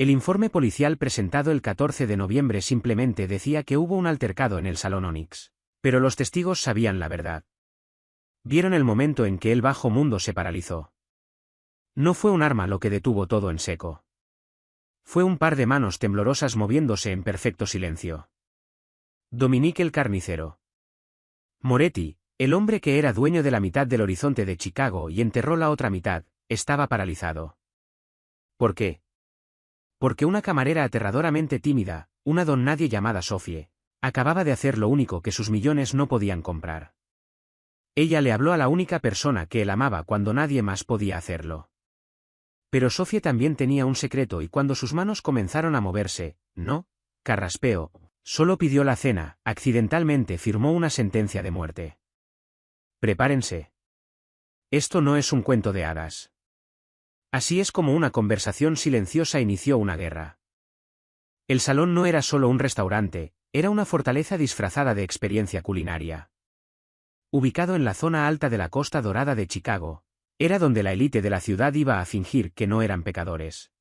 El informe policial presentado el 14 de noviembre simplemente decía que hubo un altercado en el Salón Onyx. Pero los testigos sabían la verdad. Vieron el momento en que el bajo mundo se paralizó. No fue un arma lo que detuvo todo en seco. Fue un par de manos temblorosas moviéndose en perfecto silencio. Dominique el carnicero. Moretti, el hombre que era dueño de la mitad del horizonte de Chicago y enterró la otra mitad, estaba paralizado. ¿Por qué? Porque una camarera aterradoramente tímida, una don nadie llamada Sophie, acababa de hacer lo único que sus millones no podían comprar. Ella le habló a la única persona que él amaba cuando nadie más podía hacerlo. Pero Sophie también tenía un secreto y cuando sus manos comenzaron a moverse, no, carraspeo, solo pidió la cena, accidentalmente firmó una sentencia de muerte. Prepárense. Esto no es un cuento de hadas. Así es como una conversación silenciosa inició una guerra. El salón no era solo un restaurante, era una fortaleza disfrazada de experiencia culinaria. Ubicado en la zona alta de la Costa Dorada de Chicago, era donde la élite de la ciudad iba a fingir que no eran pecadores.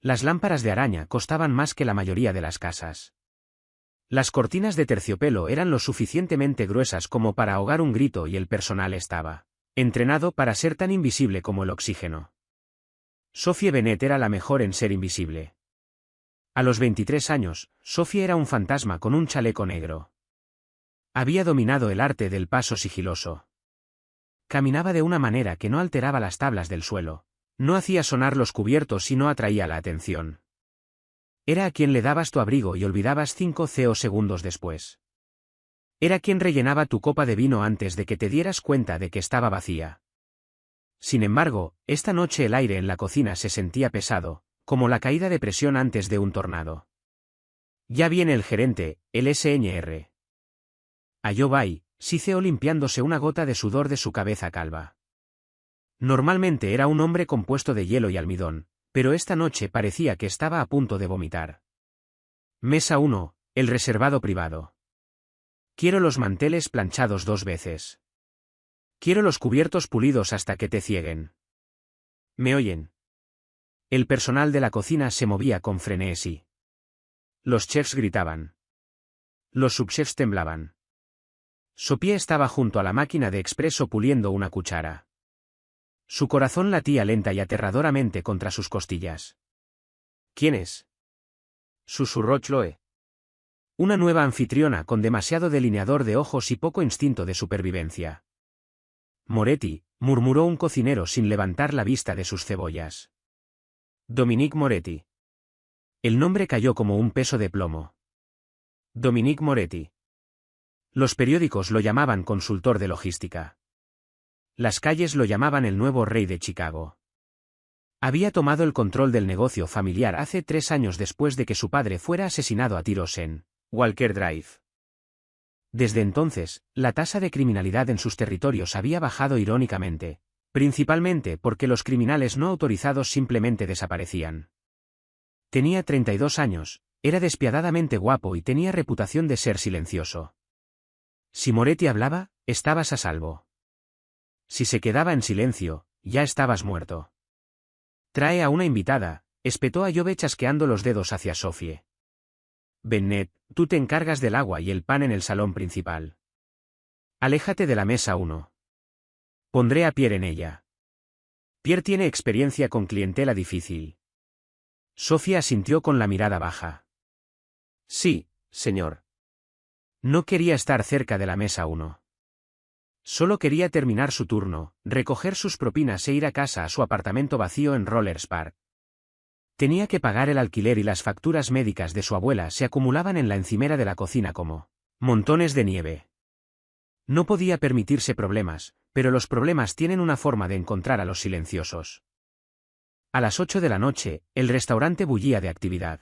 Las lámparas de araña costaban más que la mayoría de las casas. Las cortinas de terciopelo eran lo suficientemente gruesas como para ahogar un grito y el personal estaba entrenado para ser tan invisible como el oxígeno. Sophie Bennett era la mejor en ser invisible. A los 23 años, Sophie era un fantasma con un chaleco negro. Había dominado el arte del paso sigiloso. Caminaba de una manera que no alteraba las tablas del suelo, no hacía sonar los cubiertos y no atraía la atención. Era a quien le dabas tu abrigo y olvidabas 5 segundos después. Era quien rellenaba tu copa de vino antes de que te dieras cuenta de que estaba vacía. Sin embargo, esta noche el aire en la cocina se sentía pesado, como la caída de presión antes de un tornado. Ya viene el gerente, el Sr. Ayobai, siseó limpiándose una gota de sudor de su cabeza calva. Normalmente era un hombre compuesto de hielo y almidón, pero esta noche parecía que estaba a punto de vomitar. Mesa 1, el reservado privado. Quiero los manteles planchados 2 veces. Quiero los cubiertos pulidos hasta que te cieguen. ¿Me oyen? El personal de la cocina se movía con frenesí. Los chefs gritaban. Los subchefs temblaban. Sophie estaba junto a la máquina de expreso puliendo una cuchara. Su corazón latía lenta y aterradoramente contra sus costillas. ¿Quién es? Susurró Chloe. Una nueva anfitriona con demasiado delineador de ojos y poco instinto de supervivencia. Moretti, murmuró un cocinero sin levantar la vista de sus cebollas. Dominique Moretti. El nombre cayó como un peso de plomo. Dominique Moretti. Los periódicos lo llamaban consultor de logística. Las calles lo llamaban el nuevo rey de Chicago. Había tomado el control del negocio familiar hace 3 años después de que su padre fuera asesinado a tiros en Walker Drive. Desde entonces, la tasa de criminalidad en sus territorios había bajado irónicamente, principalmente porque los criminales no autorizados simplemente desaparecían. Tenía 32 años, era despiadadamente guapo y tenía reputación de ser silencioso. Si Moretti hablaba, estabas a salvo. Si se quedaba en silencio, ya estabas muerto. Trae a una invitada, espetó Ayobe chasqueando los dedos hacia Sophie. Bennett, tú te encargas del agua y el pan en el salón principal. Aléjate de la mesa 1. Pondré a Pierre en ella. Pierre tiene experiencia con clientela difícil. Sophie asintió con la mirada baja. Sí, señor. No quería estar cerca de la mesa 1. Solo quería terminar su turno, recoger sus propinas e ir a casa a su apartamento vacío en Rollers Park. Tenía que pagar el alquiler y las facturas médicas de su abuela se acumulaban en la encimera de la cocina como montones de nieve. No podía permitirse problemas, pero los problemas tienen una forma de encontrar a los silenciosos. A las 8 de la noche, el restaurante bullía de actividad.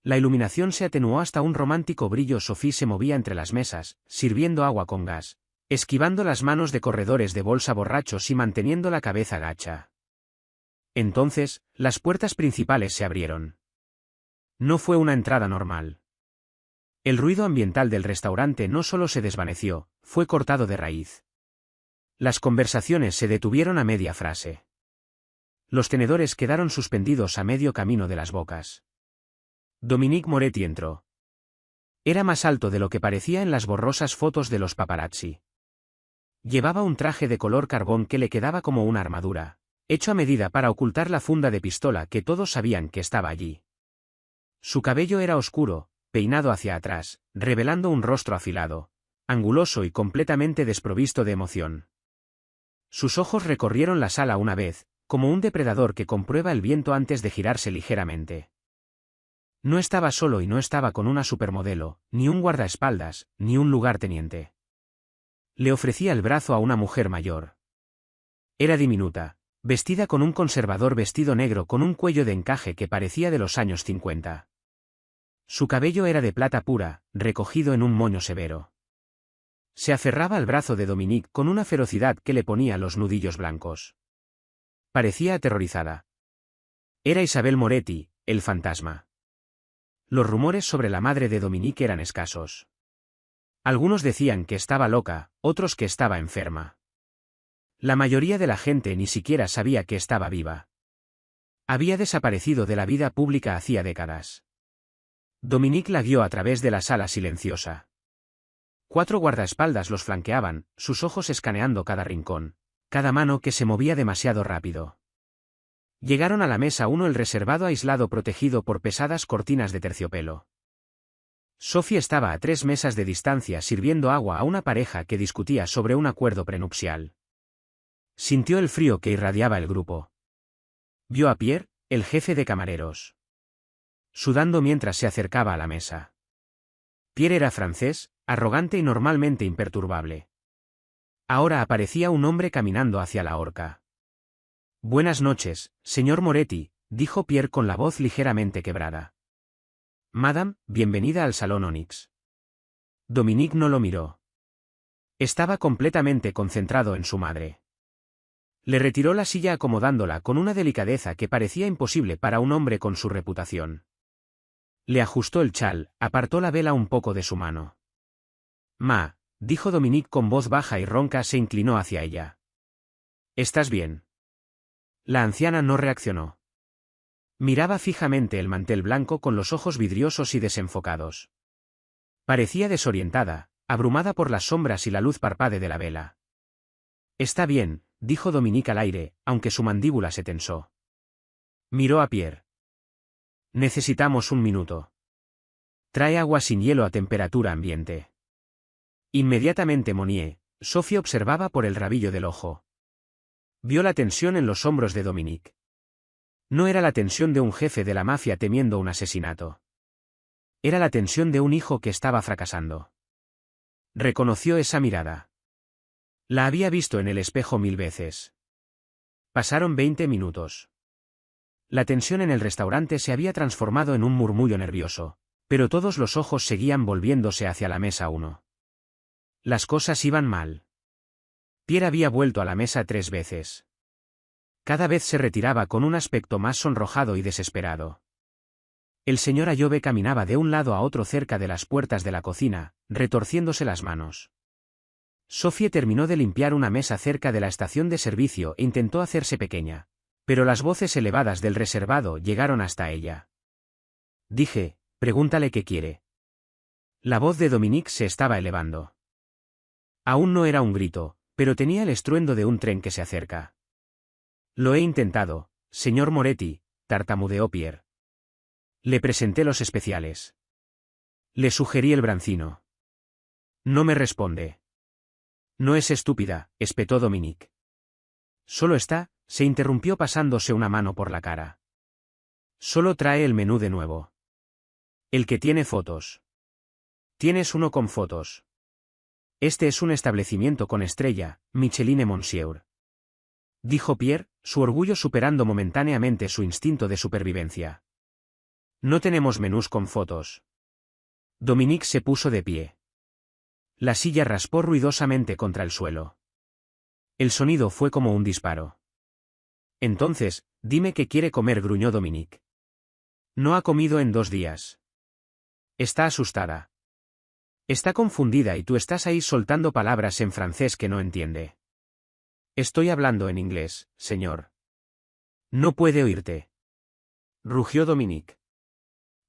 La iluminación se atenuó hasta un romántico brillo. Sophie se movía entre las mesas, sirviendo agua con gas, esquivando las manos de corredores de bolsa borrachos y manteniendo la cabeza gacha. Entonces, las puertas principales se abrieron. No fue una entrada normal. El ruido ambiental del restaurante no solo se desvaneció, fue cortado de raíz. Las conversaciones se detuvieron a media frase. Los tenedores quedaron suspendidos a medio camino de las bocas. Dominique Moretti entró. Era más alto de lo que parecía en las borrosas fotos de los paparazzi. Llevaba un traje de color carbón que le quedaba como una armadura, hecho a medida para ocultar la funda de pistola que todos sabían que estaba allí. Su cabello era oscuro, peinado hacia atrás, revelando un rostro afilado, anguloso y completamente desprovisto de emoción. Sus ojos recorrieron la sala una vez, como un depredador que comprueba el viento antes de girarse ligeramente. No estaba solo y no estaba con una supermodelo, ni un guardaespaldas, ni un lugarteniente. Le ofrecía el brazo a una mujer mayor. Era diminuta, vestida con un conservador vestido negro con un cuello de encaje que parecía de los años 50. Su cabello era de plata pura, recogido en un moño severo. Se aferraba al brazo de Dominique con una ferocidad que le ponía los nudillos blancos. Parecía aterrorizada. Era Isabel Moretti, el fantasma. Los rumores sobre la madre de Dominique eran escasos. Algunos decían que estaba loca, otros que estaba enferma. La mayoría de la gente ni siquiera sabía que estaba viva. Había desaparecido de la vida pública hacía décadas. Dominique la guió a través de la sala silenciosa. 4 guardaespaldas los flanqueaban, sus ojos escaneando cada rincón, cada mano que se movía demasiado rápido. Llegaron a la mesa 1, el reservado aislado protegido por pesadas cortinas de terciopelo. Sophie estaba a 3 mesas de distancia sirviendo agua a una pareja que discutía sobre un acuerdo prenupcial. Sintió el frío que irradiaba el grupo. Vio a Pierre, el jefe de camareros, sudando mientras se acercaba a la mesa. Pierre era francés, arrogante y normalmente imperturbable. Ahora aparecía un hombre caminando hacia la horca. «Buenas noches, señor Moretti», dijo Pierre con la voz ligeramente quebrada. «Madame, bienvenida al Salón Onyx». Dominique no lo miró. Estaba completamente concentrado en su madre. Le retiró la silla acomodándola con una delicadeza que parecía imposible para un hombre con su reputación. Le ajustó el chal, apartó la vela un poco de su mano. «Ma», dijo Dominique con voz baja y ronca, se inclinó hacia ella. «¿Estás bien?». La anciana no reaccionó. Miraba fijamente el mantel blanco con los ojos vidriosos y desenfocados. Parecía desorientada, abrumada por las sombras y la luz parpadea de la vela. «Está bien», dijo Dominique al aire, aunque su mandíbula se tensó. Miró a Pierre. «Necesitamos un minuto. Trae agua sin hielo a temperatura ambiente». Inmediatamente Monnier, Sophie observaba por el rabillo del ojo. Vio la tensión en los hombros de Dominique. No era la tensión de un jefe de la mafia temiendo un asesinato. Era la tensión de un hijo que estaba fracasando. Reconoció esa mirada. La había visto en el espejo 1000 veces. Pasaron 20 minutos. La tensión en el restaurante se había transformado en un murmullo nervioso, pero todos los ojos seguían volviéndose hacia la mesa 1. Las cosas iban mal. Pierre había vuelto a la mesa 3 veces. Cada vez se retiraba con un aspecto más sonrojado y desesperado. El señor Ayobe caminaba de un lado a otro cerca de las puertas de la cocina, retorciéndose las manos. Sophie terminó de limpiar una mesa cerca de la estación de servicio e intentó hacerse pequeña, pero las voces elevadas del reservado llegaron hasta ella. Dije, pregúntale qué quiere. La voz de Dominique se estaba elevando. Aún no era un grito, pero tenía el estruendo de un tren que se acerca. Lo he intentado, señor Moretti, tartamudeó Pierre. Le presenté los especiales. Le sugerí el brancino. No me responde. No es estúpida, espetó Dominique. Solo está, se interrumpió pasándose una mano por la cara. Solo trae el menú de nuevo. El que tiene fotos. Tienes uno con fotos. Este es un establecimiento con estrella, Micheline Monsieur. Dijo Pierre, su orgullo superando momentáneamente su instinto de supervivencia. No tenemos menús con fotos. Dominique se puso de pie. La silla raspó ruidosamente contra el suelo. El sonido fue como un disparo. Entonces, dime qué quiere comer, gruñó Dominique. No ha comido en 2 días. Está asustada. Está confundida y tú estás ahí soltando palabras en francés que no entiende. Estoy hablando en inglés, señor. No puede oírte. Rugió Dominique.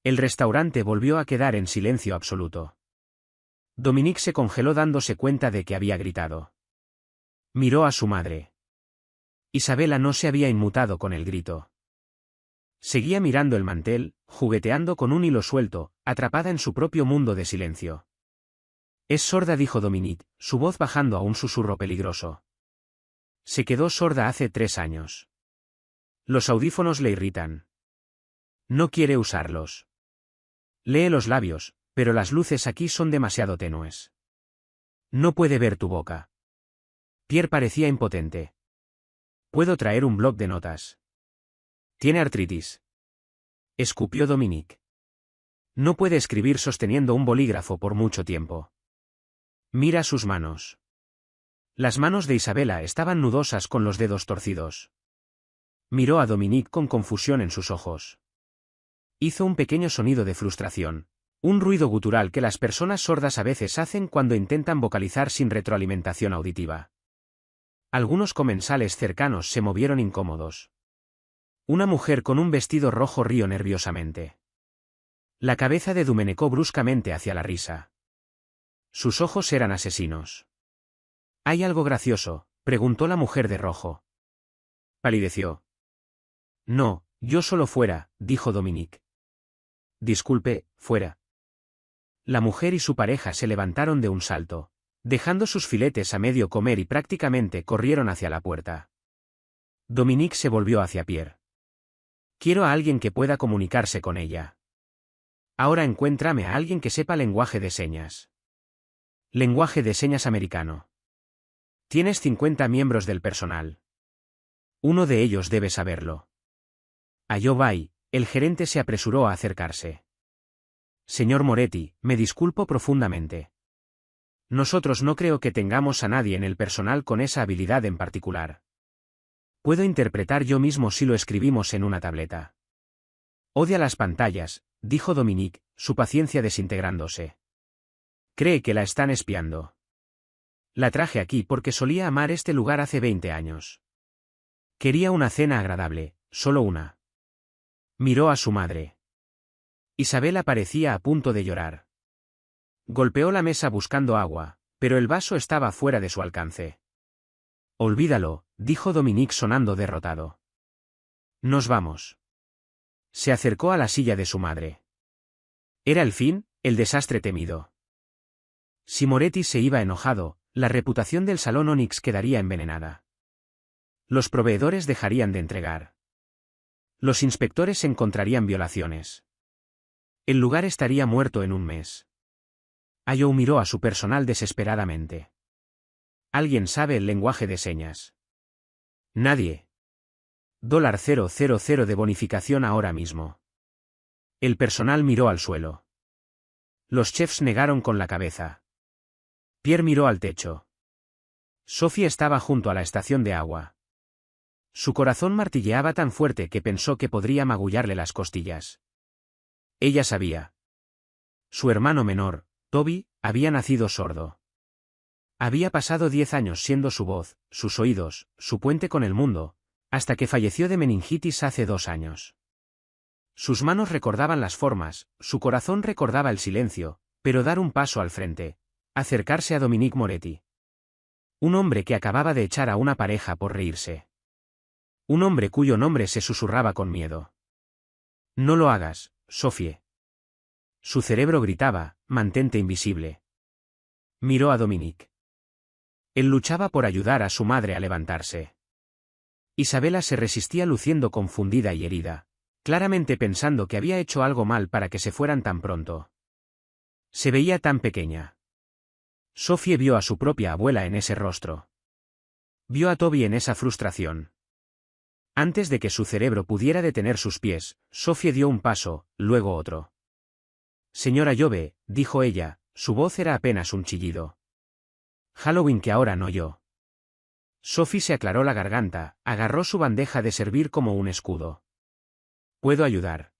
El restaurante volvió a quedar en silencio absoluto. Dominique se congeló dándose cuenta de que había gritado. Miró a su madre. Isabela no se había inmutado con el grito. Seguía mirando el mantel, jugueteando con un hilo suelto, atrapada en su propio mundo de silencio. Es sorda, dijo Dominique, su voz bajando a un susurro peligroso. Se quedó sorda hace 3 años. Los audífonos le irritan. No quiere usarlos. Lee los labios, pero las luces aquí son demasiado tenues. No puede ver tu boca. Pierre parecía impotente. ¿Puedo traer un bloc de notas? Tiene artritis. Escupió Dominique. No puede escribir sosteniendo un bolígrafo por mucho tiempo. Mira sus manos. Las manos de Isabela estaban nudosas con los dedos torcidos. Miró a Dominique con confusión en sus ojos. Hizo un pequeño sonido de frustración, un ruido gutural que las personas sordas a veces hacen cuando intentan vocalizar sin retroalimentación auditiva. Algunos comensales cercanos se movieron incómodos. Una mujer con un vestido rojo rió nerviosamente. La cabeza de Domenechó bruscamente hacia la risa. Sus ojos eran asesinos. ¿Hay algo gracioso?, preguntó la mujer de rojo. Palideció. No, yo solo fuera, dijo Dominique. Disculpe, fuera. La mujer y su pareja se levantaron de un salto, dejando sus filetes a medio comer y prácticamente corrieron hacia la puerta. Dominique se volvió hacia Pierre. Quiero a alguien que pueda comunicarse con ella. Ahora encuéntrame a alguien que sepa lenguaje de señas. Lenguaje de señas americano. Tienes 50 miembros del personal. Uno de ellos debe saberlo. Ayobay, el gerente se apresuró a acercarse. Señor Moretti, me disculpo profundamente. Nosotros no creo que tengamos a nadie en el personal con esa habilidad en particular. Puedo interpretar yo mismo si lo escribimos en una tableta. Odia las pantallas, dijo Dominique, su paciencia desintegrándose. Cree que la están espiando. La traje aquí porque solía amar este lugar hace 20 años. Quería una cena agradable, solo una. Miró a su madre. Isabela parecía a punto de llorar. Golpeó la mesa buscando agua, pero el vaso estaba fuera de su alcance. Olvídalo, dijo Dominique sonando derrotado. Nos vamos. Se acercó a la silla de su madre. Era el fin, el desastre temido. Si Moretti se iba enojado, la reputación del Salón Onyx quedaría envenenada. Los proveedores dejarían de entregar. Los inspectores encontrarían violaciones. El lugar estaría muerto en un mes. Ayo miró a su personal desesperadamente. ¿Alguien sabe el lenguaje de señas? Nadie. $000 de bonificación ahora mismo. El personal miró al suelo. Los chefs negaron con la cabeza. Pierre miró al techo. Sophie estaba junto a la estación de agua. Su corazón martilleaba tan fuerte que pensó que podría magullarle las costillas. Ella sabía. Su hermano menor, Toby, había nacido sordo. Había pasado 10 años siendo su voz, sus oídos, su puente con el mundo, hasta que falleció de meningitis hace 2 años. Sus manos recordaban las formas, su corazón recordaba el silencio, pero dar un paso al frente, acercarse a Dominique Moretti. Un hombre que acababa de echar a una pareja por reírse. Un hombre cuyo nombre se susurraba con miedo. No lo hagas, Sophie. Su cerebro gritaba, mantente invisible. Miró a Dominique. Él luchaba por ayudar a su madre a levantarse. Isabela se resistía luciendo confundida y herida, claramente pensando que había hecho algo mal para que se fueran tan pronto. Se veía tan pequeña. Sophie vio a su propia abuela en ese rostro. Vio a Toby en esa frustración. Antes de que su cerebro pudiera detener sus pies, Sophie dio un paso, luego otro. Señora Yobe, dijo ella, su voz era apenas un chillido. Halloween que ahora no yo. Sophie se aclaró la garganta, agarró su bandeja de servir como un escudo. ¿Puedo ayudar?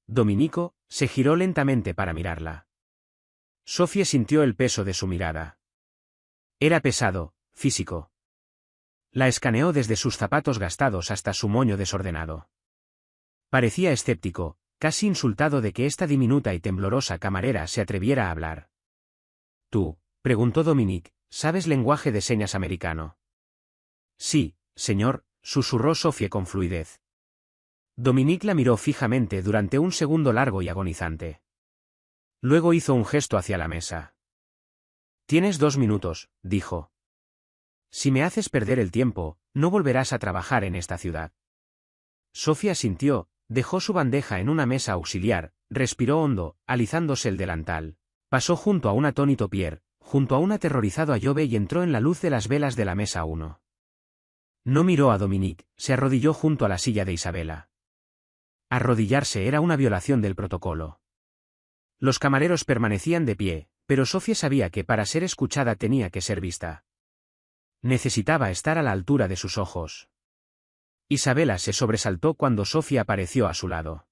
Dominico se giró lentamente para mirarla. Sophie sintió el peso de su mirada. Era pesado, físico. La escaneó desde sus zapatos gastados hasta su moño desordenado. Parecía escéptico, casi insultado de que esta diminuta y temblorosa camarera se atreviera a hablar. «¿Tú?», preguntó Dominique, «¿sabes lenguaje de señas americano?». «Sí, señor», susurró Sophie con fluidez. Dominique la miró fijamente durante un segundo largo y agonizante. Luego hizo un gesto hacia la mesa. «Tienes 2 minutos», dijo. «Si me haces perder el tiempo, no volverás a trabajar en esta ciudad». Sophie asintió, dejó su bandeja en una mesa auxiliar, respiró hondo, alizándose el delantal. Pasó junto a un atónito Pierre, junto a un aterrorizado Ayobe y entró en la luz de las velas de la mesa 1. No miró a Dominique, se arrodilló junto a la silla de Isabela. Arrodillarse era una violación del protocolo. Los camareros permanecían de pie, pero Sophie sabía que para ser escuchada tenía que ser vista. Necesitaba estar a la altura de sus ojos. Isabela se sobresaltó cuando Sophie apareció a su lado.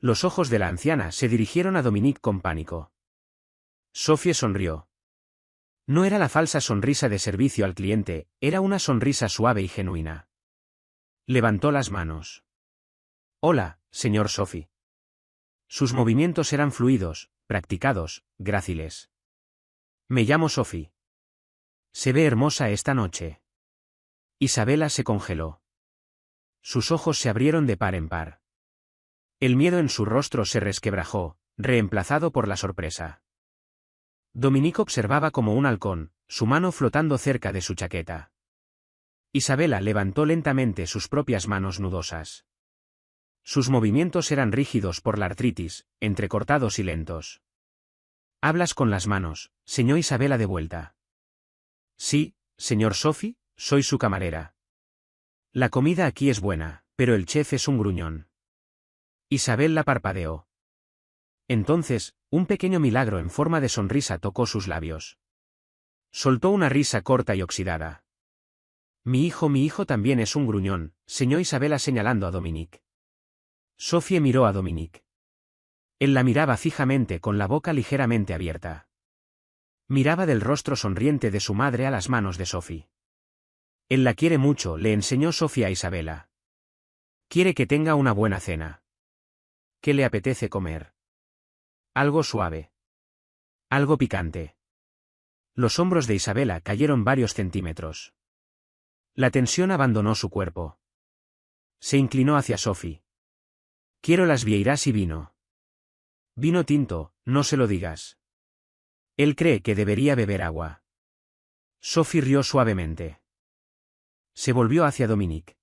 Los ojos de la anciana se dirigieron a Dominique con pánico. Sophie sonrió. No era la falsa sonrisa de servicio al cliente, era una sonrisa suave y genuina. Levantó las manos. «Hola, señor Sophie». Sus movimientos eran fluidos, practicados, gráciles. «Me llamo Sophie. Se ve hermosa esta noche». Isabela se congeló. Sus ojos se abrieron de par en par. El miedo en su rostro se resquebrajó, reemplazado por la sorpresa. Dominique observaba como un halcón, su mano flotando cerca de su chaqueta. Isabela levantó lentamente sus propias manos nudosas. Sus movimientos eran rígidos por la artritis, entrecortados y lentos. «¿Hablas con las manos?», señó Isabela de vuelta. «Sí, señor Sophie, soy su camarera. La comida aquí es buena, pero el chef es un gruñón». Isabel la parpadeó. Entonces, un pequeño milagro en forma de sonrisa tocó sus labios. Soltó una risa corta y oxidada. mi hijo también es un gruñón», señó Isabela señalando a Dominique. Sophie miró a Dominique. Él la miraba fijamente con la boca ligeramente abierta. Miraba del rostro sonriente de su madre a las manos de Sophie. «Él la quiere mucho», le enseñó Sophie a Isabela. «Quiere que tenga una buena cena». «¿Qué le apetece comer?». «Algo suave. Algo picante». Los hombros de Isabela cayeron varios centímetros. La tensión abandonó su cuerpo. Se inclinó hacia Sophie. «Quiero las vieiras y vino». «Vino tinto, no se lo digas». Él cree que debería beber agua. Sophie rió suavemente. Se volvió hacia Dominique.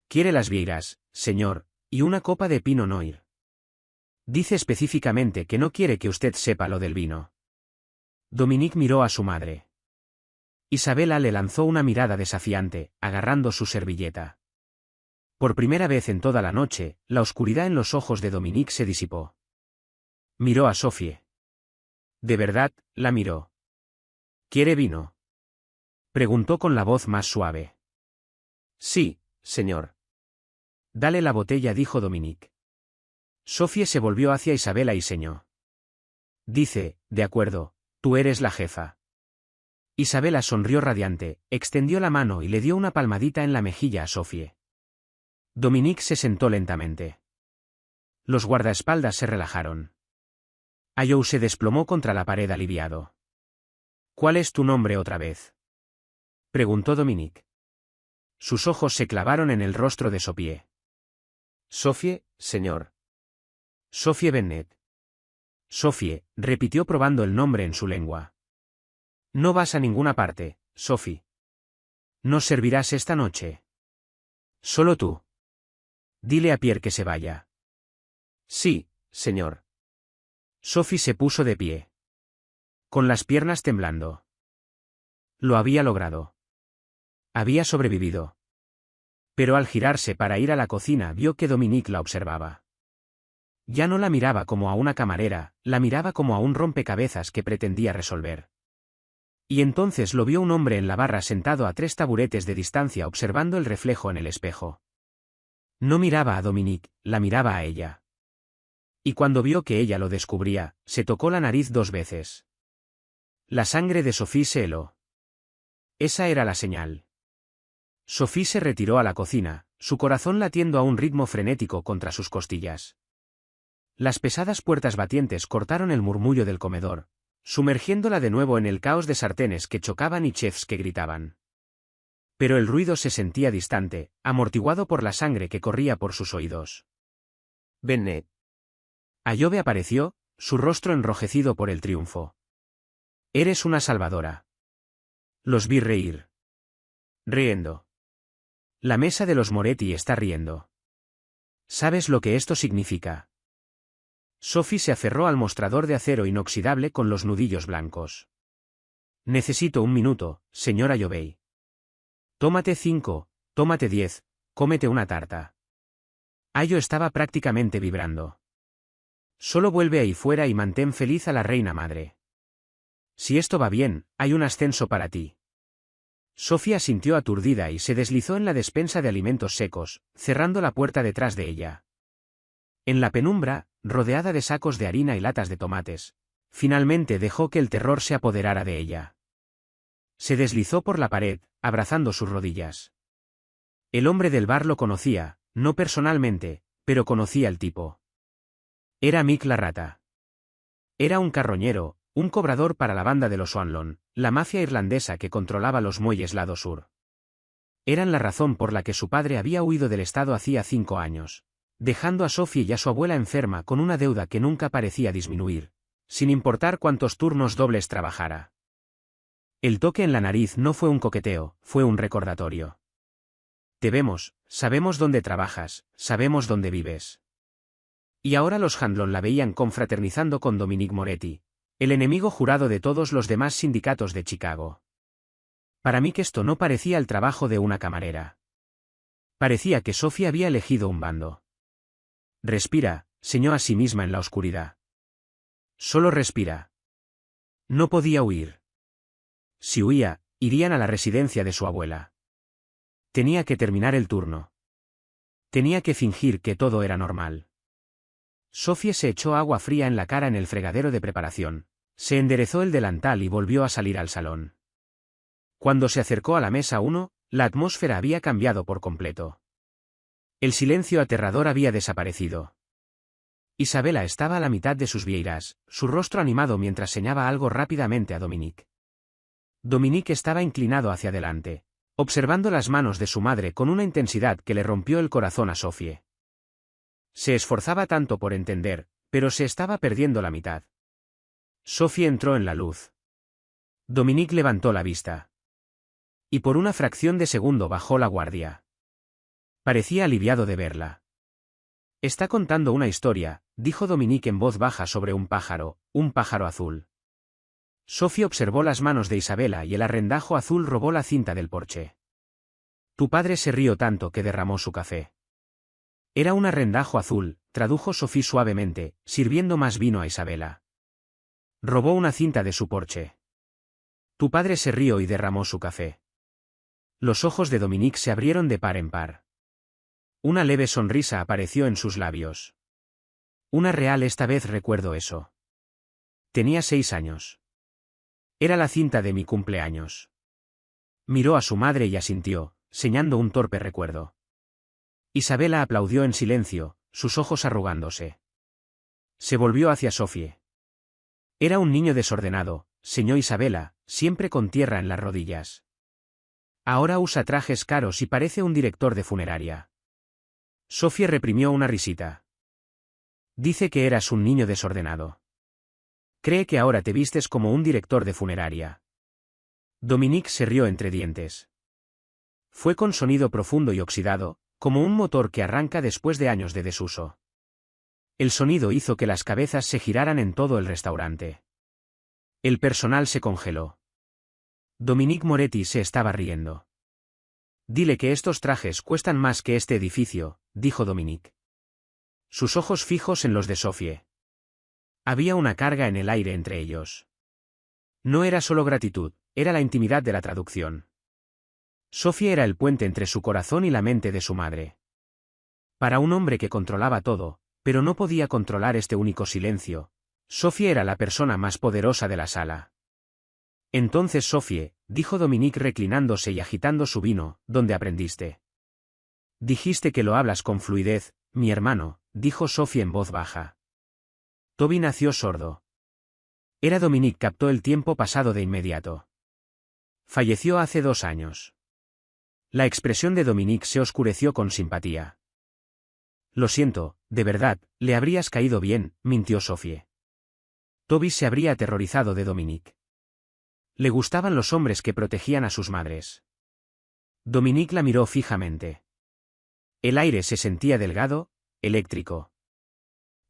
«Quiere las vieiras, señor, y una copa de Pinot Noir. Dice específicamente que no quiere que usted sepa lo del vino». Dominique miró a su madre. Isabela le lanzó una mirada desafiante, agarrando su servilleta. Por primera vez en toda la noche, la oscuridad en los ojos de Dominique se disipó. Miró a Sophie. De verdad, la miró. «¿Quiere vino?», preguntó con la voz más suave. «Sí, señor». «Dale la botella», dijo Dominique. Sophie se volvió hacia Isabela y señó. «Dice, de acuerdo, tú eres la jefa». Isabela sonrió radiante, extendió la mano y le dio una palmadita en la mejilla a Sophie. Dominique se sentó lentamente. Los guardaespaldas se relajaron. Ayoub se desplomó contra la pared aliviado. «¿Cuál es tu nombre otra vez?», preguntó Dominique. Sus ojos se clavaron en el rostro de Sophie. «Sophie, señor». «Sophie Bennett». «Sophie», repitió probando el nombre en su lengua. «No vas a ninguna parte, Sophie. ¿Nos servirás esta noche?». «Solo tú». «Dile a Pierre que se vaya». «Sí, señor». Sophie se puso de pie. Con las piernas temblando. Lo había logrado. Había sobrevivido. Pero al girarse para ir a la cocina vio que Dominique la observaba. Ya no la miraba como a una camarera, la miraba como a un rompecabezas que pretendía resolver. Y entonces lo vio un hombre en la barra sentado a 3 taburetes de distancia observando el reflejo en el espejo. No miraba a Dominique, la miraba a ella. Y cuando vio que ella lo descubría, se tocó la nariz 2 veces. La sangre de Sophie se heló. Esa era la señal. Sophie se retiró a la cocina, su corazón latiendo a un ritmo frenético contra sus costillas. Las pesadas puertas batientes cortaron el murmullo del comedor, sumergiéndola de nuevo en el caos de sartenes que chocaban y chefs que gritaban. Pero el ruido se sentía distante, amortiguado por la sangre que corría por sus oídos. Bennett. Ayobe apareció, su rostro enrojecido por el triunfo. Eres una salvadora. Los vi reír. Riendo. La mesa de los Moretti está riendo. ¿Sabes lo que esto significa? Sophie se aferró al mostrador de acero inoxidable con los nudillos blancos. Necesito un minuto, señora Ayobe. Tómate 5, tómate 10, cómete una tarta. Ayo estaba prácticamente vibrando. Solo vuelve ahí fuera y mantén feliz a la reina madre. Si esto va bien, hay un ascenso para ti. Sophie asintió aturdida y se deslizó en la despensa de alimentos secos, cerrando la puerta detrás de ella. En la penumbra, rodeada de sacos de harina y latas de tomates, finalmente dejó que el terror se apoderara de ella. Se deslizó por la pared, abrazando sus rodillas. El hombre del bar lo conocía, no personalmente, pero conocía el tipo. Era Mick la rata. Era un carroñero, un cobrador para la banda de los O'Hanlon, la mafia irlandesa que controlaba los muelles lado sur. Eran la razón por la que su padre había huido del estado hacía 5 años, dejando a Sophie y a su abuela enferma con una deuda que nunca parecía disminuir, sin importar cuántos turnos dobles trabajara. El toque en la nariz no fue un coqueteo, fue un recordatorio. Te vemos, sabemos dónde trabajas, sabemos dónde vives. Y ahora los O'Hanlon la veían confraternizando con Dominic Moretti, el enemigo jurado de todos los demás sindicatos de Chicago. Para mí que esto no parecía el trabajo de una camarera. Parecía que Sophie había elegido un bando. Respira, señó a sí misma en la oscuridad. Solo respira. No podía huir. Si huía, irían a la residencia de su abuela. Tenía que terminar el turno. Tenía que fingir que todo era normal. Sophie se echó agua fría en la cara en el fregadero de preparación, se enderezó el delantal y volvió a salir al salón. Cuando se acercó a la mesa 1, la atmósfera había cambiado por completo. El silencio aterrador había desaparecido. Isabela estaba a la mitad de sus vieiras, su rostro animado mientras señalaba algo rápidamente a Dominique. Dominique estaba inclinado hacia adelante, observando las manos de su madre con una intensidad que le rompió el corazón a Sophie. Se esforzaba tanto por entender, pero se estaba perdiendo la mitad. Sophie entró en la luz. Dominique levantó la vista. Y por una fracción de segundo bajó la guardia. Parecía aliviado de verla. Está contando una historia, dijo Dominique en voz baja sobre un pájaro azul. Sophie observó las manos de Isabela y el arrendajo azul robó la cinta del porche. Tu padre se rió tanto que derramó su café. Era un arrendajo azul, tradujo Sophie suavemente, sirviendo más vino a Isabela. Robó una cinta de su porche. Tu padre se rió y derramó su café. Los ojos de Dominique se abrieron de par en par. Una leve sonrisa apareció en sus labios. Una real esta vez recuerdo eso. Tenía 6 años. Era la cinta de mi cumpleaños. Miró a su madre y asintió, señalando un torpe recuerdo. Isabela aplaudió en silencio, sus ojos arrugándose. Se volvió hacia Sophie. Era un niño desordenado, señó Isabela, siempre con tierra en las rodillas. Ahora usa trajes caros y parece un director de funeraria. Sophie reprimió una risita. Dice que eras un niño desordenado. Cree que ahora te vistes como un director de funeraria. Dominique se rió entre dientes. Fue con sonido profundo y oxidado, como un motor que arranca después de años de desuso. El sonido hizo que las cabezas se giraran en todo el restaurante. El personal se congeló. Dominique Moretti se estaba riendo. Dile que estos trajes cuestan más que este edificio, dijo Dominique. Sus ojos fijos en los de Sophie. Había una carga en el aire entre ellos. No era solo gratitud, era la intimidad de la traducción. Sophie era el puente entre su corazón y la mente de su madre. Para un hombre que controlaba todo, pero no podía controlar este único silencio, Sophie era la persona más poderosa de la sala. Entonces Sophie, dijo Dominique reclinándose y agitando su vino, ¿dónde aprendiste? Dijiste que lo hablas con fluidez, mi hermano, dijo Sophie en voz baja. Toby nació sordo. Era Dominique captó el tiempo pasado de inmediato. Falleció hace 2 años. La expresión de Dominique se oscureció con simpatía. Lo siento, de verdad, le habrías caído bien, mintió Sophie. Toby se habría aterrorizado de Dominique. Le gustaban los hombres que protegían a sus madres. Dominique la miró fijamente. El aire se sentía delgado, eléctrico.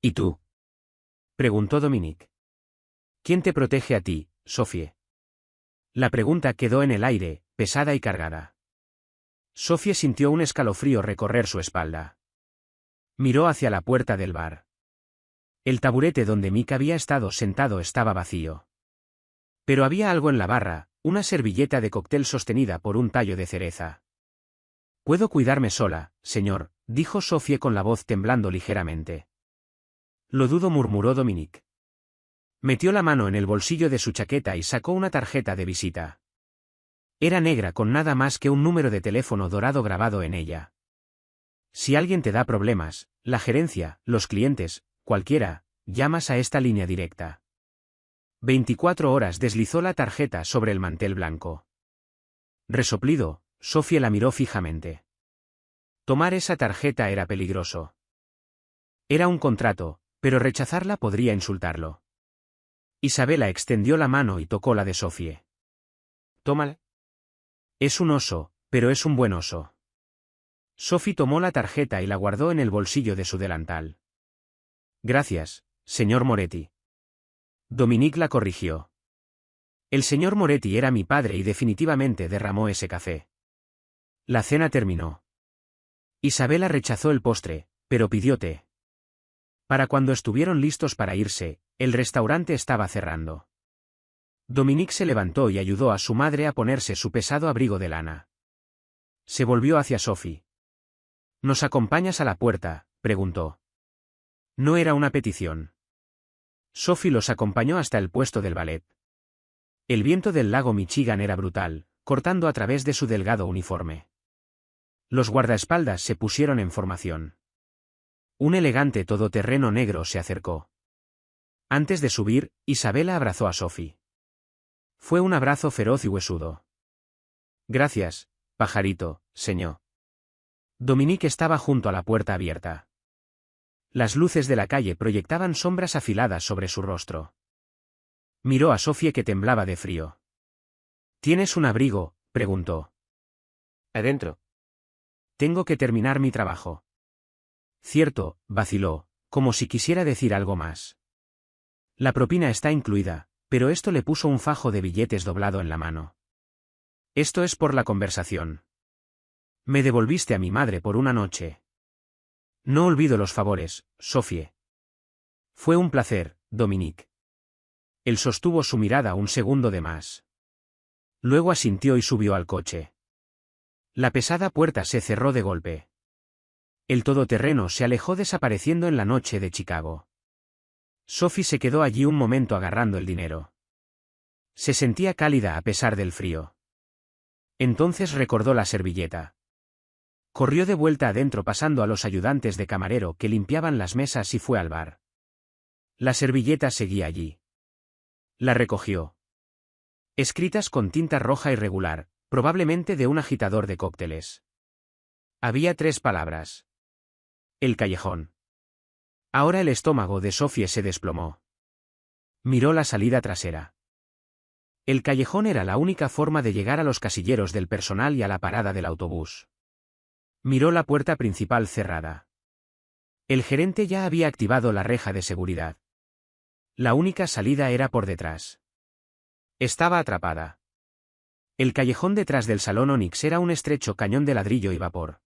¿Y tú? Preguntó Dominique. ¿Quién te protege a ti, Sophie? La pregunta quedó en el aire, pesada y cargada. Sophie sintió un escalofrío recorrer su espalda. Miró hacia la puerta del bar. El taburete donde Mick había estado sentado estaba vacío. Pero había algo en la barra, una servilleta de cóctel sostenida por un tallo de cereza. «Puedo cuidarme sola, señor», dijo Sophie con la voz temblando ligeramente. «Lo dudo», murmuró Dominique. Metió la mano en el bolsillo de su chaqueta y sacó una tarjeta de visita. Era negra con nada más que un número de teléfono dorado grabado en ella. Si alguien te da problemas, la gerencia, los clientes, cualquiera, llamas a esta línea directa. 24 horas deslizó la tarjeta sobre el mantel blanco. Resoplido, Sophie la miró fijamente. Tomar esa tarjeta era peligroso. Era un contrato, pero rechazarla podría insultarlo. Isabela extendió la mano y tocó la de Sophie. «Tómala». «Es un oso, pero es un buen oso». Sophie tomó la tarjeta y la guardó en el bolsillo de su delantal. «Gracias, señor Moretti». Dominique la corrigió. El señor Moretti era mi padre y definitivamente derramó ese café. La cena terminó. Isabela rechazó el postre, pero pidió té. Para cuando estuvieron listos para irse, el restaurante estaba cerrando. Dominique se levantó y ayudó a su madre a ponerse su pesado abrigo de lana. Se volvió hacia Sophie. «¿Nos acompañas a la puerta?», preguntó. No era una petición. Sophie los acompañó hasta el puesto del ballet. El viento del lago Michigan era brutal, cortando a través de su delgado uniforme. Los guardaespaldas se pusieron en formación. Un elegante todoterreno negro se acercó. Antes de subir, Isabela abrazó a Sophie. Fue un abrazo feroz y huesudo. «Gracias, pajarito, señor». Dominique estaba junto a la puerta abierta. Las luces de la calle proyectaban sombras afiladas sobre su rostro. Miró a Sophie que temblaba de frío. «¿Tienes un abrigo?», preguntó. «Adentro. Tengo que terminar mi trabajo». «Cierto», vaciló, como si quisiera decir algo más. «La propina está incluida», pero esto le puso un fajo de billetes doblado en la mano. «Esto es por la conversación. Me devolviste a mi madre por una noche». «No olvido los favores, Sophie». «Fue un placer, Dominique». Él sostuvo su mirada un segundo de más. Luego asintió y subió al coche. La pesada puerta se cerró de golpe. El todoterreno se alejó desapareciendo en la noche de Chicago. Sophie se quedó allí un momento agarrando el dinero. Se sentía cálida a pesar del frío. Entonces recordó la servilleta. Corrió de vuelta adentro pasando a los ayudantes de camarero que limpiaban las mesas y fue al bar. La servilleta seguía allí. La recogió. Escritas con tinta roja irregular, probablemente de un agitador de cócteles. Había 3 palabras. El callejón. Ahora el estómago de Sophie se desplomó. Miró la salida trasera. El callejón era la única forma de llegar a los casilleros del personal y a la parada del autobús. Miró la puerta principal cerrada. El gerente ya había activado la reja de seguridad. La única salida era por detrás. Estaba atrapada. El callejón detrás del Salón Onyx era un estrecho cañón de ladrillo y vapor.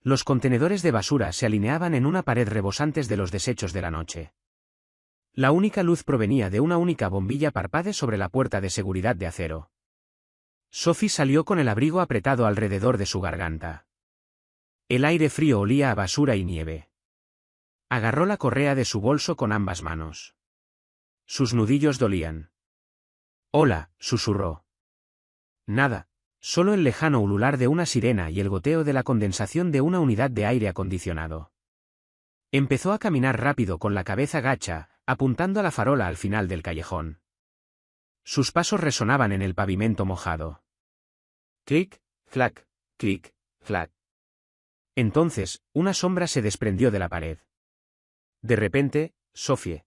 Los contenedores de basura se alineaban en una pared rebosantes de los desechos de la noche. La única luz provenía de una única bombilla parpadea sobre la puerta de seguridad de acero. Sophie salió con el abrigo apretado alrededor de su garganta. El aire frío olía a basura y nieve. Agarró la correa de su bolso con ambas manos. Sus nudillos dolían. Hola, susurró. Nada, solo el lejano ulular de una sirena y el goteo de la condensación de una unidad de aire acondicionado. Empezó a caminar rápido con la cabeza gacha, apuntando a la farola al final del callejón. Sus pasos resonaban en el pavimento mojado. Clic, clac, clic, clac. Entonces, una sombra se desprendió de la pared. De repente, Sophie.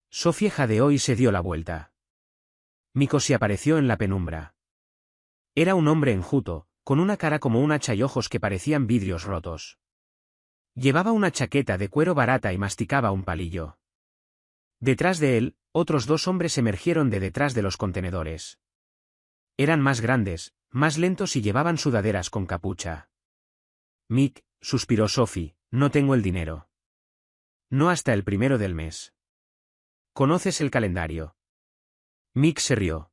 Sophie jadeó y se dio la vuelta. Mikko se apareció en la penumbra. Era un hombre enjuto, con una cara como un hacha y ojos que parecían vidrios rotos. Llevaba una chaqueta de cuero barata y masticaba un palillo. Detrás de él, otros dos hombres emergieron de detrás de los contenedores. Eran más grandes, más lentos y llevaban sudaderas con capucha. Mick, suspiró Sophie, no tengo el dinero. No hasta el 1 del mes. ¿Conoces el calendario? Mick se rió.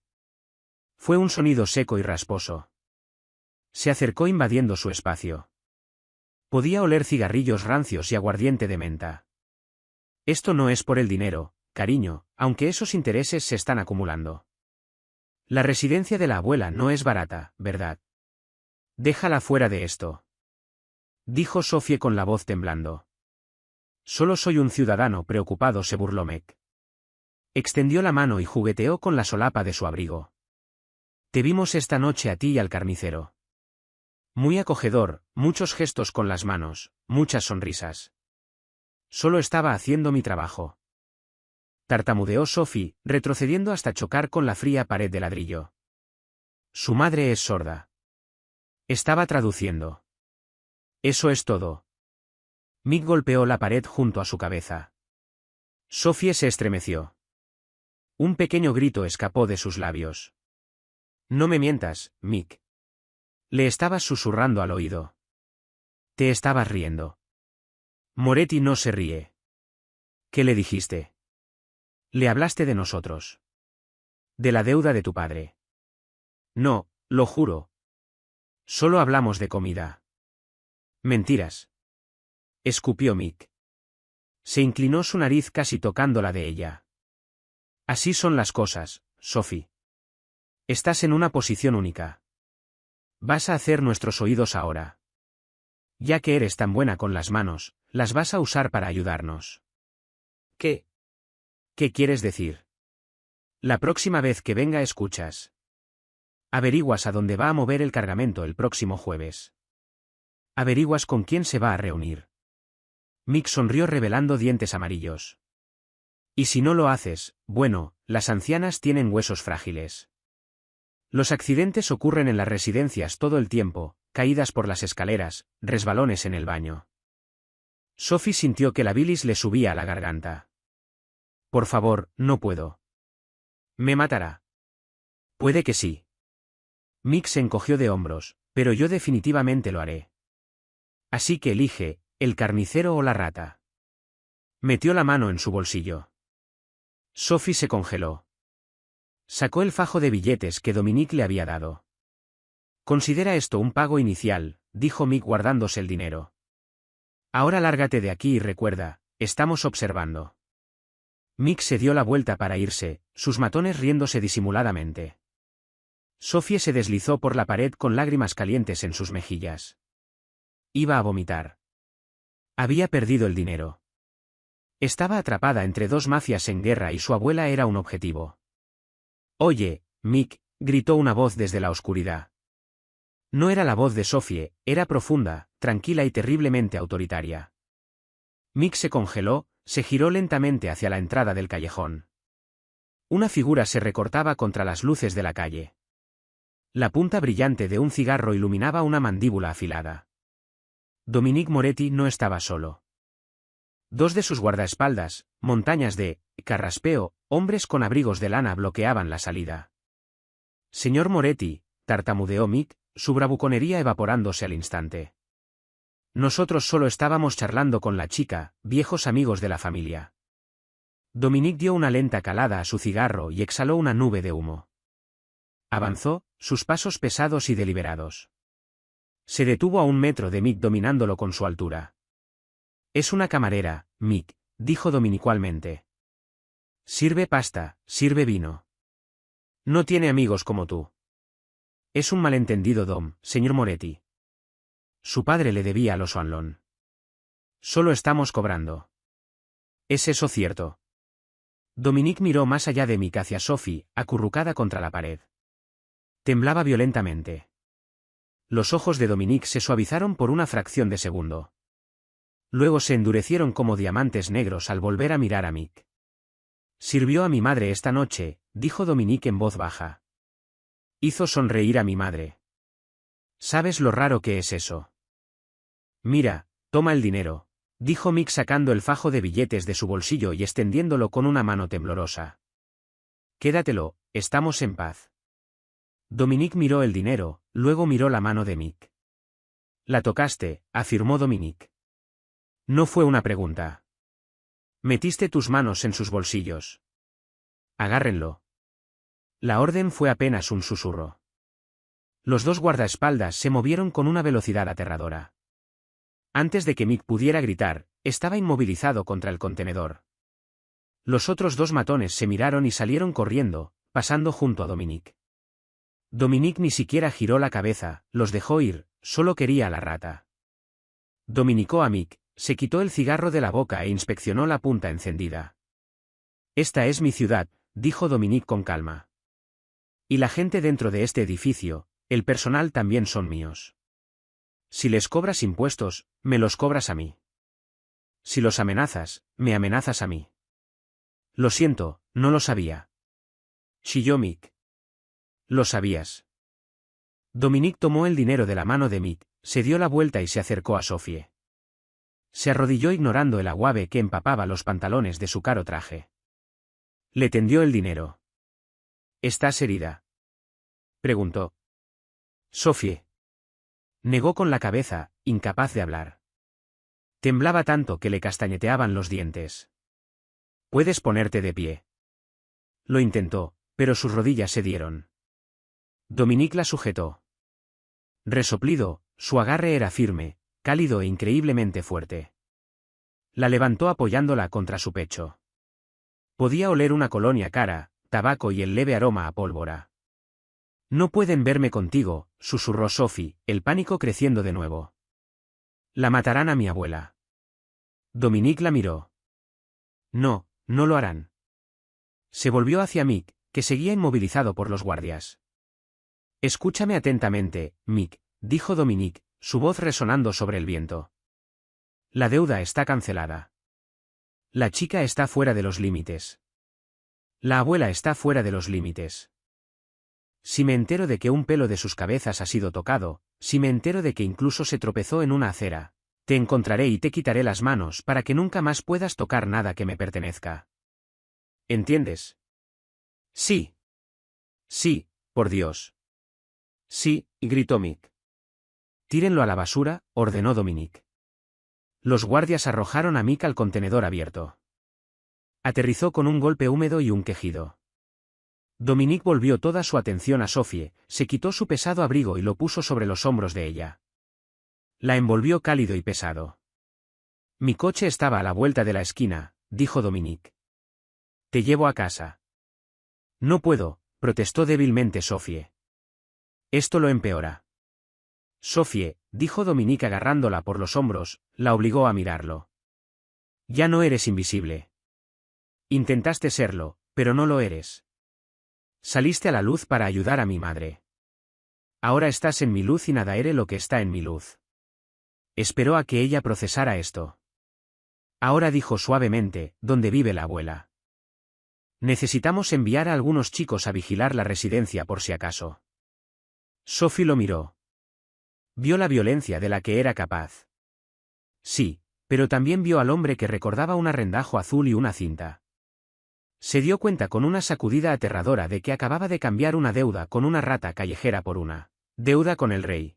Fue un sonido seco y rasposo. Se acercó invadiendo su espacio. Podía oler cigarrillos rancios y aguardiente de menta. Esto no es por el dinero, cariño, aunque esos intereses se están acumulando. La residencia de la abuela no es barata, ¿verdad? Déjala fuera de esto. Dijo Sophie con la voz temblando. Solo soy un ciudadano preocupado, se burló Mick. Extendió la mano y jugueteó con la solapa de su abrigo. Te vimos esta noche a ti y al carnicero. Muy acogedor, muchos gestos con las manos, muchas sonrisas. Solo estaba haciendo mi trabajo. Tartamudeó Sophie, retrocediendo hasta chocar con la fría pared de ladrillo. Su madre es sorda. Estaba traduciendo. Eso es todo. Mick golpeó la pared junto a su cabeza. Sophie se estremeció. Un pequeño grito escapó de sus labios. No me mientas, Mick. Le estabas susurrando al oído. Te estabas riendo. Moretti no se ríe. ¿Qué le dijiste? Le hablaste de nosotros. De la deuda de tu padre. No, lo juro. Solo hablamos de comida. Mentiras. Escupió Mick. Se inclinó su nariz casi tocando la de ella. Así son las cosas, Sophie. Estás en una posición única. Vas a hacer nuestros oídos ahora. Ya que eres tan buena con las manos, las vas a usar para ayudarnos. ¿Qué? ¿Qué quieres decir? La próxima vez que venga escuchas. Averiguas a dónde va a mover el cargamento el próximo jueves. Averiguas con quién se va a reunir. Mick sonrió revelando dientes amarillos. Y si no lo haces, bueno, las ancianas tienen huesos frágiles. Los accidentes ocurren en las residencias todo el tiempo, caídas por las escaleras, resbalones en el baño. Sophie sintió que la bilis le subía a la garganta. Por favor, no puedo. Me matará. Puede que sí. Mick se encogió de hombros, pero yo definitivamente lo haré. Así que elige, el carnicero o la rata. Metió la mano en su bolsillo. Sophie se congeló. Sacó el fajo de billetes que Dominique le había dado. Considera esto un pago inicial, dijo Mick guardándose el dinero. Ahora lárgate de aquí y recuerda, estamos observando. Mick se dio la vuelta para irse, sus matones riéndose disimuladamente. Sophie se deslizó por la pared con lágrimas calientes en sus mejillas. Iba a vomitar. Había perdido el dinero. Estaba atrapada entre dos mafias en guerra y su abuela era un objetivo. Oye, Mick, gritó una voz desde la oscuridad. No era la voz de Sophie, era profunda, tranquila y terriblemente autoritaria. Mick se congeló, se giró lentamente hacia la entrada del callejón. Una figura se recortaba contra las luces de la calle. La punta brillante de un cigarro iluminaba una mandíbula afilada. Dominique Moretti no estaba solo. Dos de sus guardaespaldas, montañas de carraspeo, hombres con abrigos de lana bloqueaban la salida. Señor Moretti, tartamudeó Mick, su bravuconería evaporándose al instante. Nosotros solo estábamos charlando con la chica, viejos amigos de la familia. Dominique dio una lenta calada a su cigarro y exhaló una nube de humo. Avanzó, sus pasos pesados y deliberados. Se detuvo a 1 metro de Mick dominándolo con su altura. Es una camarera, Mick, dijo dominicualmente. Sirve pasta, sirve vino. No tiene amigos como tú. Es un malentendido, señor Moretti. Su padre le debía a los O'Hanlon. Solo estamos cobrando. ¿Es eso cierto? Dominique miró más allá de Mick hacia Sophie, acurrucada contra la pared. Temblaba violentamente. Los ojos de Dominique se suavizaron por una fracción de segundo. Luego se endurecieron como diamantes negros al volver a mirar a Mick. Sirvió a mi madre esta noche, dijo Dominique en voz baja. Hizo sonreír a mi madre. ¿Sabes lo raro que es eso? Mira, toma el dinero, dijo Mick sacando el fajo de billetes de su bolsillo y extendiéndolo con una mano temblorosa. Quédatelo, estamos en paz. Dominique miró el dinero, luego miró la mano de Mick. La tocaste, afirmó Dominique. No fue una pregunta. Metiste tus manos en sus bolsillos. Agárrenlo. La orden fue apenas un susurro. Los dos guardaespaldas se movieron con una velocidad aterradora. Antes de que Mick pudiera gritar, estaba inmovilizado contra el contenedor. Los otros dos matones se miraron y salieron corriendo, pasando junto a Dominique. Dominique ni siquiera giró la cabeza, los dejó ir, solo quería a la rata. Dominicó a Mick, se quitó el cigarro de la boca e inspeccionó la punta encendida. Esta es mi ciudad, dijo Dominique con calma. Y la gente dentro de este edificio, el personal también son míos. Si les cobras impuestos, me los cobras a mí. Si los amenazas, me amenazas a mí. Lo siento, no lo sabía. Chilló Mick. Lo sabías. Dominique tomó el dinero de la mano de Mick, se dio la vuelta y se acercó a Sophie. Se arrodilló ignorando el aguave que empapaba los pantalones de su caro traje. Le tendió el dinero. ¿Estás herida?, preguntó. Sophie negó con la cabeza, incapaz de hablar. Temblaba tanto que le castañeteaban los dientes. ¿Puedes ponerte de pie? Lo intentó, pero sus rodillas se dieron. Dominique la sujetó. Resoplido, su agarre era firme, cálido e increíblemente fuerte. La levantó apoyándola contra su pecho. Podía oler una colonia cara, tabaco y el leve aroma a pólvora. No pueden verme contigo, susurró Sophie, el pánico creciendo de nuevo. La matarán a mi abuela. Dominique la miró. No, no lo harán. Se volvió hacia Mick, que seguía inmovilizado por los guardias. Escúchame atentamente, Mick, dijo Dominique, su voz resonando sobre el viento. La deuda está cancelada. La chica está fuera de los límites. La abuela está fuera de los límites. Si me entero de que un pelo de sus cabezas ha sido tocado, si me entero de que incluso se tropezó en una acera, te encontraré y te quitaré las manos para que nunca más puedas tocar nada que me pertenezca. ¿Entiendes? Sí. Sí, por Dios. Sí, gritó Mick. Tírenlo a la basura, ordenó Dominique. Los guardias arrojaron a Mick al contenedor abierto. Aterrizó con un golpe húmedo y un quejido. Dominique volvió toda su atención a Sophie, se quitó su pesado abrigo y lo puso sobre los hombros de ella. La envolvió cálido y pesado. Mi coche estaba a la vuelta de la esquina, dijo Dominique. Te llevo a casa. No puedo, protestó débilmente Sophie. Esto lo empeora. Sophie, dijo Dominique agarrándola por los hombros, la obligó a mirarlo. Ya no eres invisible. Intentaste serlo, pero no lo eres. Saliste a la luz para ayudar a mi madre. Ahora estás en mi luz y nada haré lo que está en mi luz. Esperó a que ella procesara esto. Ahora dijo suavemente, ¿dónde vive la abuela? Necesitamos enviar a algunos chicos a vigilar la residencia por si acaso. Sophie lo miró. Vio la violencia de la que era capaz. Sí, pero también vio al hombre que recordaba un arrendajo azul y una cinta. Se dio cuenta con una sacudida aterradora de que acababa de cambiar una deuda con una rata callejera por una deuda con el rey.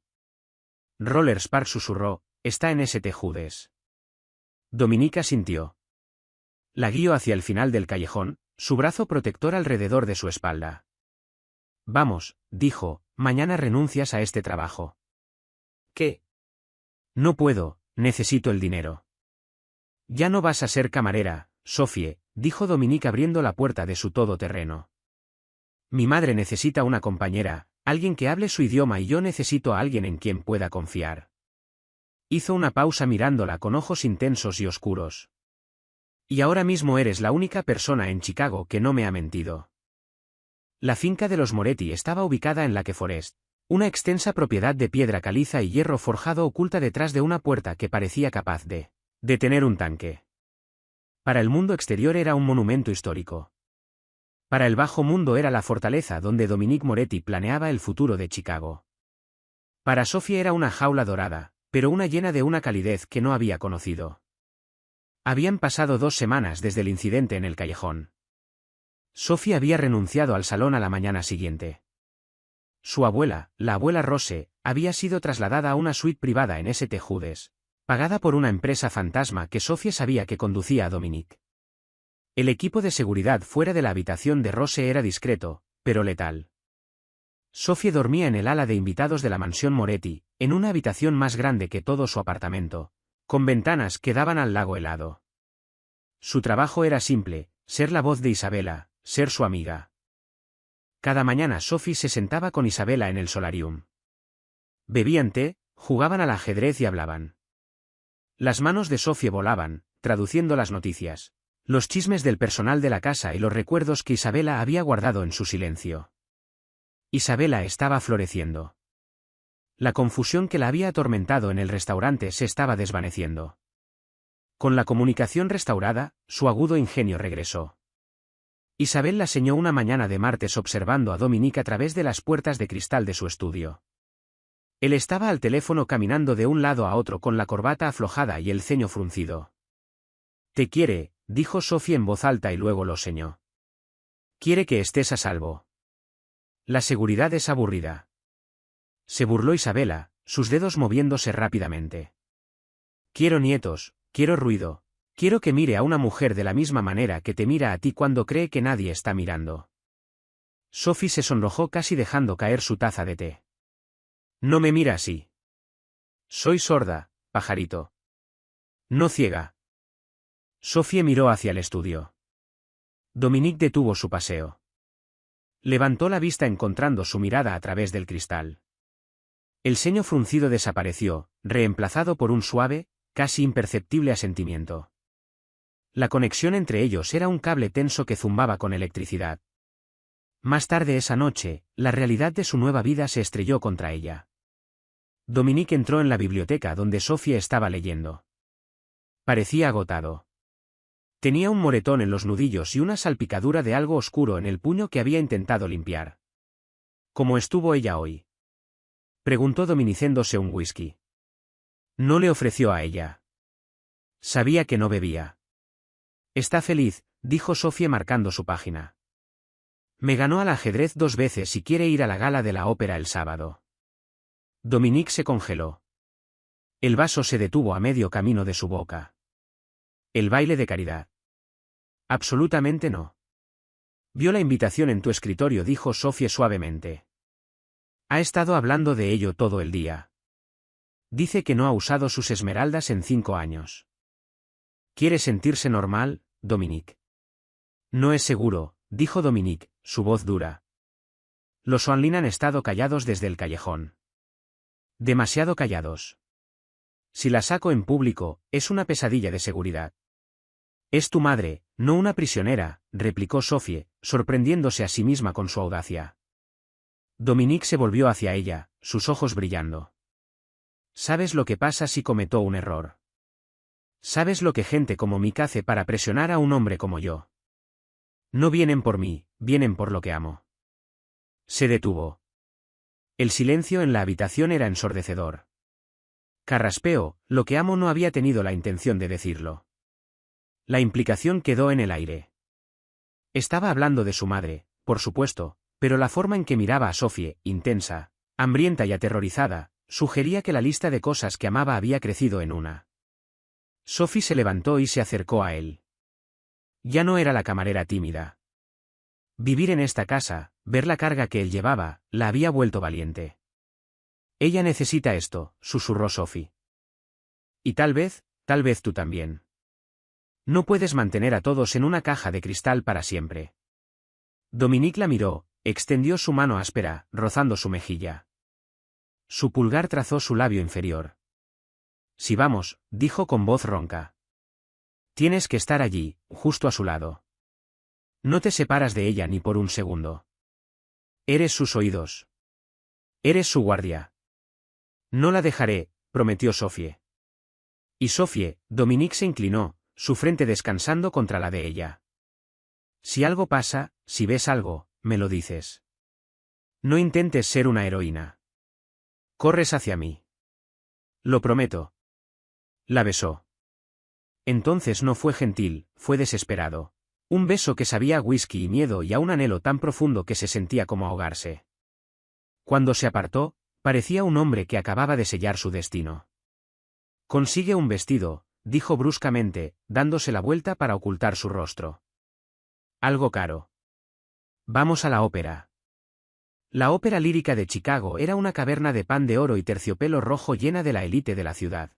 Roller Spark susurró, está en St. Judes. Dominica sintió. La guió hacia el final del callejón, su brazo protector alrededor de su espalda. Vamos, dijo, mañana renuncias a este trabajo. ¿Qué? No puedo, necesito el dinero. Ya no vas a ser camarera, Sophie, dijo Dominique abriendo la puerta de su todoterreno. Mi madre necesita una compañera, alguien que hable su idioma y yo necesito a alguien en quien pueda confiar. Hizo una pausa mirándola con ojos intensos y oscuros. Y ahora mismo eres la única persona en Chicago que no me ha mentido. La finca de los Moretti estaba ubicada en Lake Forest, una extensa propiedad de piedra caliza y hierro forjado oculta detrás de una puerta que parecía capaz de detener un tanque. Para el mundo exterior era un monumento histórico. Para el bajo mundo era la fortaleza donde Dominique Moretti planeaba el futuro de Chicago. Para Sophie era una jaula dorada, pero una llena de una calidez que no había conocido. Habían pasado 2 semanas desde el incidente en el callejón. Sophie había renunciado al salón a la mañana siguiente. Su abuela, la abuela Rose, había sido trasladada a una suite privada en St. Judes, pagada por una empresa fantasma que Sophie sabía que conducía a Dominique. El equipo de seguridad fuera de la habitación de Rose era discreto, pero letal. Sophie dormía en el ala de invitados de la mansión Moretti, en una habitación más grande que todo su apartamento, con ventanas que daban al lago helado. Su trabajo era simple, ser la voz de Isabella, ser su amiga. Cada mañana Sophie se sentaba con Isabella en el solarium. Bebían té, jugaban al ajedrez y hablaban. Las manos de Sophie volaban, traduciendo las noticias, los chismes del personal de la casa y los recuerdos que Isabella había guardado en su silencio. Isabella estaba floreciendo. La confusión que la había atormentado en el restaurante se estaba desvaneciendo. Con la comunicación restaurada, su agudo ingenio regresó. Isabel la señó una mañana de martes observando a Dominique a través de las puertas de cristal de su estudio. Él estaba al teléfono caminando de un lado a otro con la corbata aflojada y el ceño fruncido. «Te quiere», dijo Sophie en voz alta y luego lo señó. «Quiere que estés a salvo». La seguridad es aburrida. Se burló Isabella, sus dedos moviéndose rápidamente. «Quiero nietos, quiero ruido. Quiero que mire a una mujer de la misma manera que te mira a ti cuando cree que nadie está mirando». Sophie se sonrojó casi dejando caer su taza de té. «No me mira así. Soy sorda, pajarito. No ciega». Sophie miró hacia el estudio. Dominique detuvo su paseo. Levantó la vista encontrando su mirada a través del cristal. El ceño fruncido desapareció, reemplazado por un suave, casi imperceptible asentimiento. La conexión entre ellos era un cable tenso que zumbaba con electricidad. Más tarde esa noche, la realidad de su nueva vida se estrelló contra ella. Dominique entró en la biblioteca donde Sophie estaba leyendo. Parecía agotado. Tenía un moretón en los nudillos y una salpicadura de algo oscuro en el puño que había intentado limpiar. ¿Cómo estuvo ella hoy?, preguntó dominicéndose un whisky. No le ofreció a ella. Sabía que no bebía. «Está feliz», dijo Sophie marcando su página. «Me ganó al ajedrez 2 veces y quiere ir a la gala de la ópera el sábado». Dominique se congeló. El vaso se detuvo a medio camino de su boca. «¿El baile de caridad?» «Absolutamente no». «Vio la invitación en tu escritorio», dijo Sophie suavemente. «Ha estado hablando de ello todo el día. Dice que no ha usado sus esmeraldas en 5 años. ¿Quiere sentirse normal, Dominique?» «No es seguro», dijo Dominique, su voz dura. «Los Oanlin han estado callados desde el callejón. Demasiado callados. Si la saco en público, es una pesadilla de seguridad». «Es tu madre, no una prisionera», replicó Sophie, sorprendiéndose a sí misma con su audacia. Dominique se volvió hacia ella, sus ojos brillando. «¿Sabes lo que pasa si cometo un error? ¿Sabes lo que gente como Mick hace para presionar a un hombre como yo? No vienen por mí, vienen por lo que amo». Se detuvo. El silencio en la habitación era ensordecedor. Carraspeo, lo que amo no había tenido la intención de decirlo. La implicación quedó en el aire. Estaba hablando de su madre, por supuesto, pero la forma en que miraba a Sophie, intensa, hambrienta y aterrorizada, sugería que la lista de cosas que amaba había crecido en una. Sophie se levantó y se acercó a él. Ya no era la camarera tímida. Vivir en esta casa, ver la carga que él llevaba, la había vuelto valiente. «Ella necesita esto», susurró Sophie. «Y tal vez tú también. No puedes mantener a todos en una caja de cristal para siempre». Dominique la miró, Extendió su mano áspera, rozando su mejilla. Su pulgar trazó su labio inferior. Si vamos, dijo con voz ronca. Tienes que estar allí, justo a su lado. No te separas de ella ni por un segundo. Eres sus oídos. Eres su guardia. No la dejaré, prometió Sophie. Y Sophie, Dominique se inclinó, su frente descansando contra la de ella. Si algo pasa, si ves algo, me lo dices. No intentes ser una heroína. Corres hacia mí. Lo prometo. La besó. Entonces no fue gentil, fue desesperado. Un beso que sabía a whisky y miedo y a un anhelo tan profundo que se sentía como ahogarse. Cuando se apartó, parecía un hombre que acababa de sellar su destino. Consigue un vestido, dijo bruscamente, dándose la vuelta para ocultar su rostro. Algo caro. Vamos a la ópera. La ópera lírica de Chicago era una caverna de pan de oro y terciopelo rojo llena de la élite de la ciudad.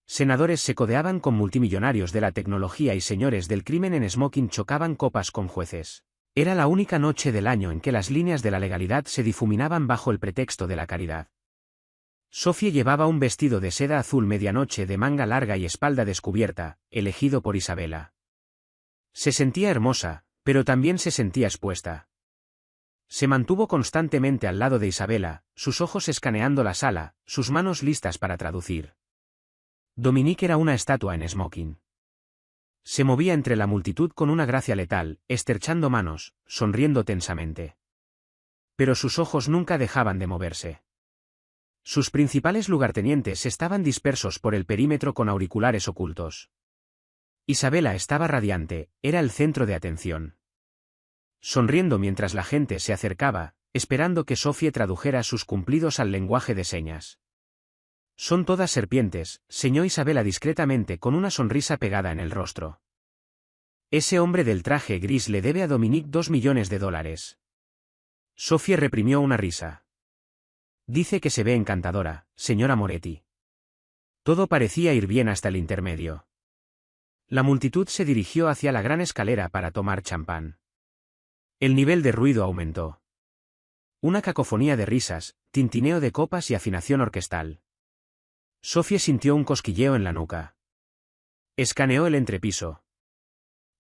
Senadores se codeaban con multimillonarios de la tecnología y señores del crimen en smoking chocaban copas con jueces. Era la única noche del año en que las líneas de la legalidad se difuminaban bajo el pretexto de la caridad. Sophie llevaba un vestido de seda azul medianoche de manga larga y espalda descubierta, elegido por Isabella. Se sentía hermosa, pero también se sentía expuesta. Se mantuvo constantemente al lado de Isabella, sus ojos escaneando la sala, sus manos listas para traducir. Dominique era una estatua en smoking. Se movía entre la multitud con una gracia letal, estrechando manos, sonriendo tensamente. Pero sus ojos nunca dejaban de moverse. Sus principales lugartenientes estaban dispersos por el perímetro con auriculares ocultos. Isabella estaba radiante, era el centro de atención. Sonriendo mientras la gente se acercaba, esperando que Sophie tradujera sus cumplidos al lenguaje de señas. Son todas serpientes, señó Isabella discretamente con una sonrisa pegada en el rostro. Ese hombre del traje gris le debe a Dominique $2 millones. Sophie reprimió una risa. Dice que se ve encantadora, señora Moretti. Todo parecía ir bien hasta el intermedio. La multitud se dirigió hacia la gran escalera para tomar champán. El nivel de ruido aumentó. Una cacofonía de risas, tintineo de copas y afinación orquestal. Sophie sintió un cosquilleo en la nuca. Escaneó el entrepiso.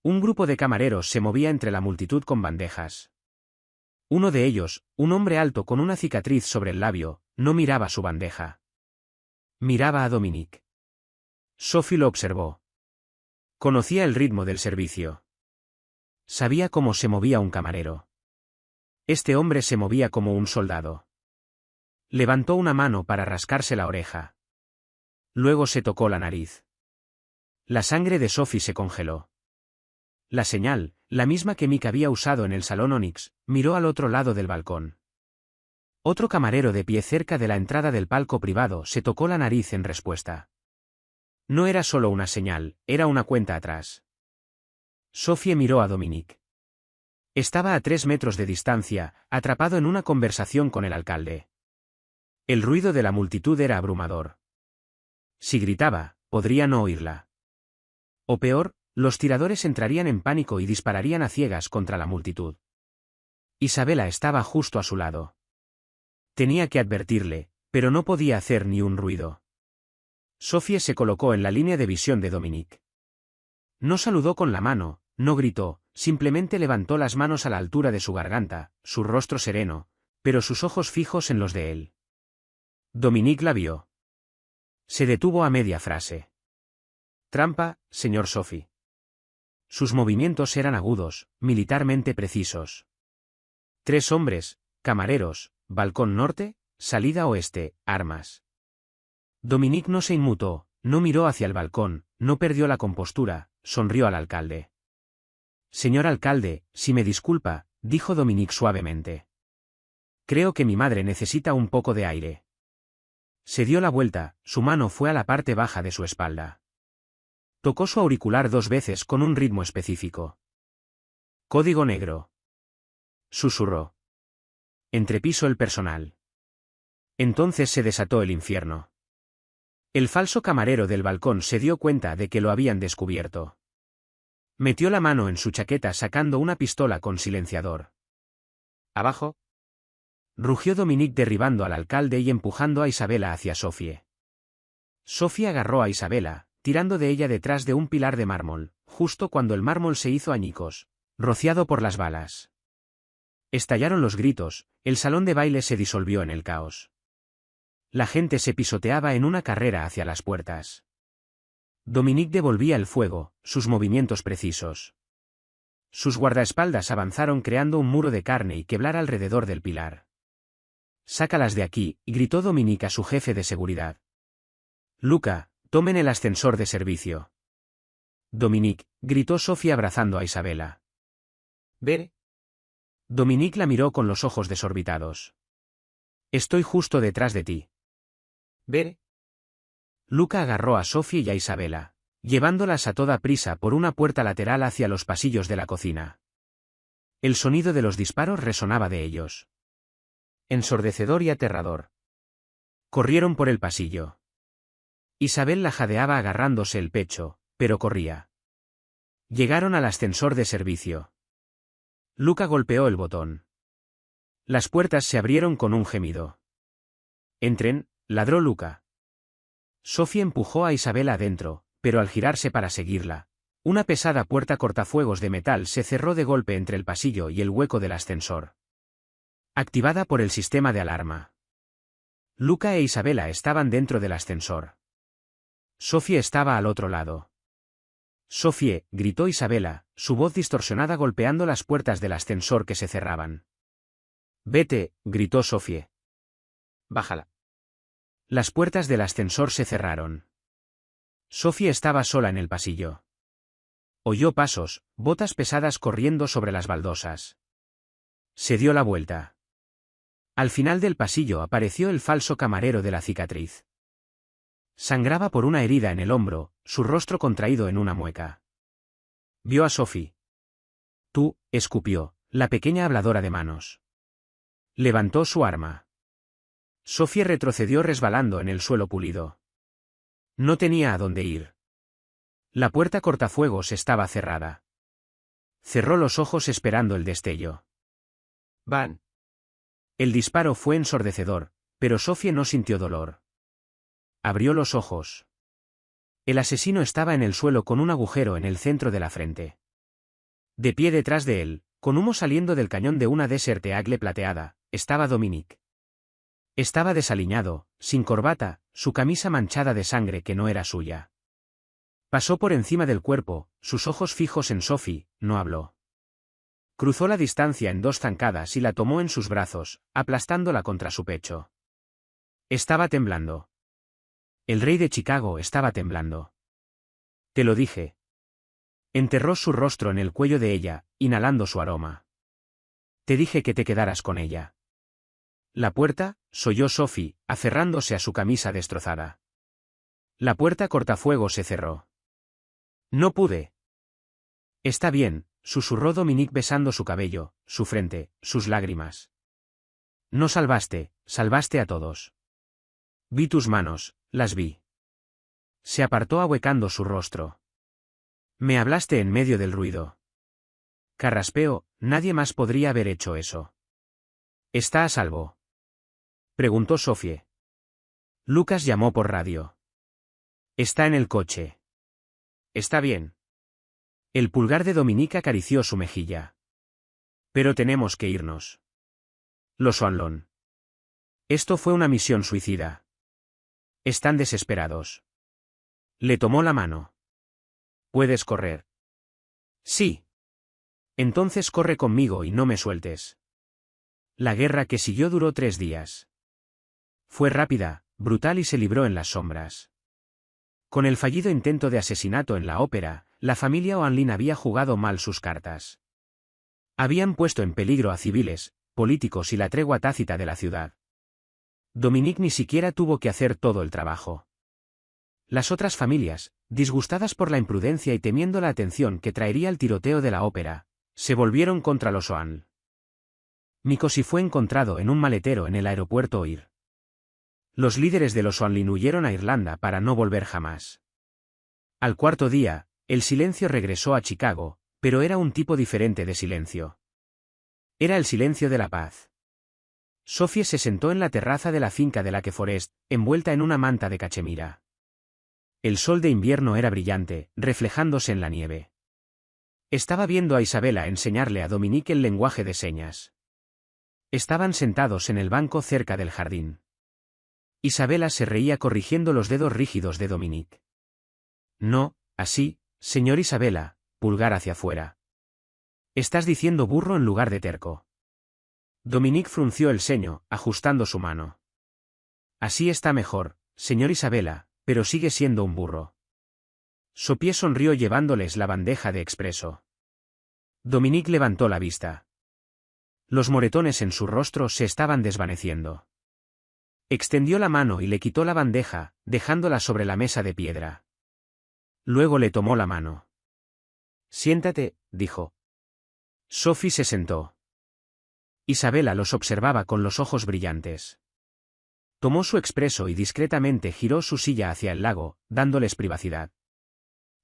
Un grupo de camareros se movía entre la multitud con bandejas. Uno de ellos, un hombre alto con una cicatriz sobre el labio, no miraba su bandeja. Miraba a Dominique. Sophie lo observó. Conocía el ritmo del servicio. Sabía cómo se movía un camarero. Este hombre se movía como un soldado. Levantó una mano para rascarse la oreja. Luego se tocó la nariz. La sangre de Sophie se congeló. La señal, la misma que Mick había usado en el salón Onyx, miró al otro lado del balcón. Otro camarero de pie cerca de la entrada del palco privado se tocó la nariz en respuesta. No era solo una señal, era una cuenta atrás. Sophie miró a Dominique. Estaba a 3 metros de distancia, atrapado en una conversación con el alcalde. El ruido de la multitud era abrumador. Si gritaba, podría no oírla. O peor, los tiradores entrarían en pánico y dispararían a ciegas contra la multitud. Isabella estaba justo a su lado. Tenía que advertirle, pero no podía hacer ni un ruido. Sophie se colocó en la línea de visión de Dominique. No saludó con la mano, no gritó, simplemente levantó las manos a la altura de su garganta, su rostro sereno, pero sus ojos fijos en los de él. Dominique la vio. Se detuvo a media frase. Trampa, señor Sophie. Sus movimientos eran agudos, militarmente precisos. 3 hombres, camareros, balcón norte, salida oeste, armas. Dominique no se inmutó, no miró hacia el balcón, no perdió la compostura, sonrió al alcalde. Señor alcalde, si me disculpa, dijo Dominique suavemente. Creo que mi madre necesita un poco de aire. Se dio la vuelta, su mano fue a la parte baja de su espalda. Tocó su auricular 2 veces con un ritmo específico. Código negro. Susurró. Entrepiso el personal. Entonces se desató el infierno. El falso camarero del balcón se dio cuenta de que lo habían descubierto. Metió la mano en su chaqueta sacando una pistola con silenciador. ¿Abajo? Rugió Dominique derribando al alcalde y empujando a Isabela hacia Sophie. Sophie agarró a Isabela, tirando de ella detrás de un pilar de mármol, justo cuando el mármol se hizo añicos, rociado por las balas. Estallaron los gritos, el salón de baile se disolvió en el caos. La gente se pisoteaba en una carrera hacia las puertas. Dominique devolvía el fuego, sus movimientos precisos. Sus guardaespaldas avanzaron creando un muro de carne y queblar alrededor del pilar. «Sácalas de aquí», gritó Dominique a su jefe de seguridad. «Luca, tomen el ascensor de servicio». «Dominique», gritó Sophie abrazando a Isabela. ¿Ver? Dominique la miró con los ojos desorbitados. «Estoy justo detrás de ti». ¿Ver? Luca agarró a Sophie y a Isabela, llevándolas a toda prisa por una puerta lateral hacia los pasillos de la cocina. El sonido de los disparos resonaba de ellos. Ensordecedor y aterrador. Corrieron por el pasillo. Isabel la jadeaba agarrándose el pecho, pero corría. Llegaron al ascensor de servicio. Luca golpeó el botón. Las puertas se abrieron con un gemido. «Entren», ladró Luca. Sophie empujó a Isabela adentro, pero al girarse para seguirla, una pesada puerta cortafuegos de metal se cerró de golpe entre el pasillo y el hueco del ascensor. Activada por el sistema de alarma. Luca e Isabela estaban dentro del ascensor. Sophie estaba al otro lado. «Sophie», gritó Isabela, su voz distorsionada golpeando las puertas del ascensor que se cerraban. «Vete», gritó Sophie. Bájala. Las puertas del ascensor se cerraron. Sophie estaba sola en el pasillo. Oyó pasos, botas pesadas corriendo sobre las baldosas. Se dio la vuelta. Al final del pasillo apareció el falso camarero de la cicatriz. Sangraba por una herida en el hombro, su rostro contraído en una mueca. Vio a Sophie. «Tú», escupió, la pequeña habladora de manos. Levantó su arma. Sophie retrocedió resbalando en el suelo pulido. No tenía a dónde ir. La puerta cortafuegos estaba cerrada. Cerró los ojos esperando el destello. Van. El disparo fue ensordecedor, pero Sophie no sintió dolor. Abrió los ojos. El asesino estaba en el suelo con un agujero en el centro de la frente. De pie detrás de él, con humo saliendo del cañón de una Desert Eagle plateada, estaba Dominique. Estaba desaliñado, sin corbata, su camisa manchada de sangre que no era suya. Pasó por encima del cuerpo, sus ojos fijos en Sophie, no habló. Cruzó la distancia en 2 zancadas y la tomó en sus brazos, aplastándola contra su pecho. Estaba temblando. El rey de Chicago estaba temblando. «Te lo dije». Enterró su rostro en el cuello de ella, inhalando su aroma. «Te dije que te quedaras con ella». «La puerta», solló Sophie, aferrándose a su camisa destrozada. La puerta cortafuegos se cerró. «No pude». «Está bien», susurró Dominique besando su cabello, su frente, sus lágrimas. «No salvaste a todos». «Vi tus manos, las vi». Se apartó ahuecando su rostro. «Me hablaste en medio del ruido». Carraspeo, nadie más podría haber hecho eso. «¿Está a salvo?», preguntó Sophie. Lucas llamó por radio. «Está en el coche». «Está bien». El pulgar de Dominique acarició su mejilla. «Pero tenemos que irnos». «Los Swanlon». Esto fue una misión suicida. Están desesperados. Le tomó la mano. «¿Puedes correr?» «Sí». «Entonces corre conmigo y no me sueltes». La guerra que siguió duró 3 días. Fue rápida, brutal y se libró en las sombras. Con el fallido intento de asesinato en la ópera, la familia Oanlin había jugado mal sus cartas. Habían puesto en peligro a civiles, políticos y la tregua tácita de la ciudad. Dominique ni siquiera tuvo que hacer todo el trabajo. Las otras familias, disgustadas por la imprudencia y temiendo la atención que traería el tiroteo de la ópera, se volvieron contra los Oanl. Mikosi fue encontrado en un maletero en el aeropuerto O'Hare. Los líderes de los Oanlin huyeron a Irlanda para no volver jamás. Al 4.º día, el silencio regresó a Chicago, pero era un tipo diferente de silencio. Era el silencio de la paz. Sophie se sentó en la terraza de la finca de Lake Forest, envuelta en una manta de cachemira. El sol de invierno era brillante, reflejándose en la nieve. Estaba viendo a Isabella enseñarle a Dominique el lenguaje de señas. Estaban sentados en el banco cerca del jardín. Isabella se reía corrigiendo los dedos rígidos de Dominique. No, así, señor Isabella, pulgar hacia afuera. Estás diciendo burro en lugar de terco. Dominique frunció el ceño, ajustando su mano. Así está mejor, señor Isabella, pero sigue siendo un burro. Sophie sonrió llevándoles la bandeja de expreso. Dominique levantó la vista. Los moretones en su rostro se estaban desvaneciendo. Extendió la mano y le quitó la bandeja, dejándola sobre la mesa de piedra. Luego le tomó la mano. Siéntate, dijo. Sophie se sentó. Isabella los observaba con los ojos brillantes. Tomó su expreso y discretamente giró su silla hacia el lago, dándoles privacidad.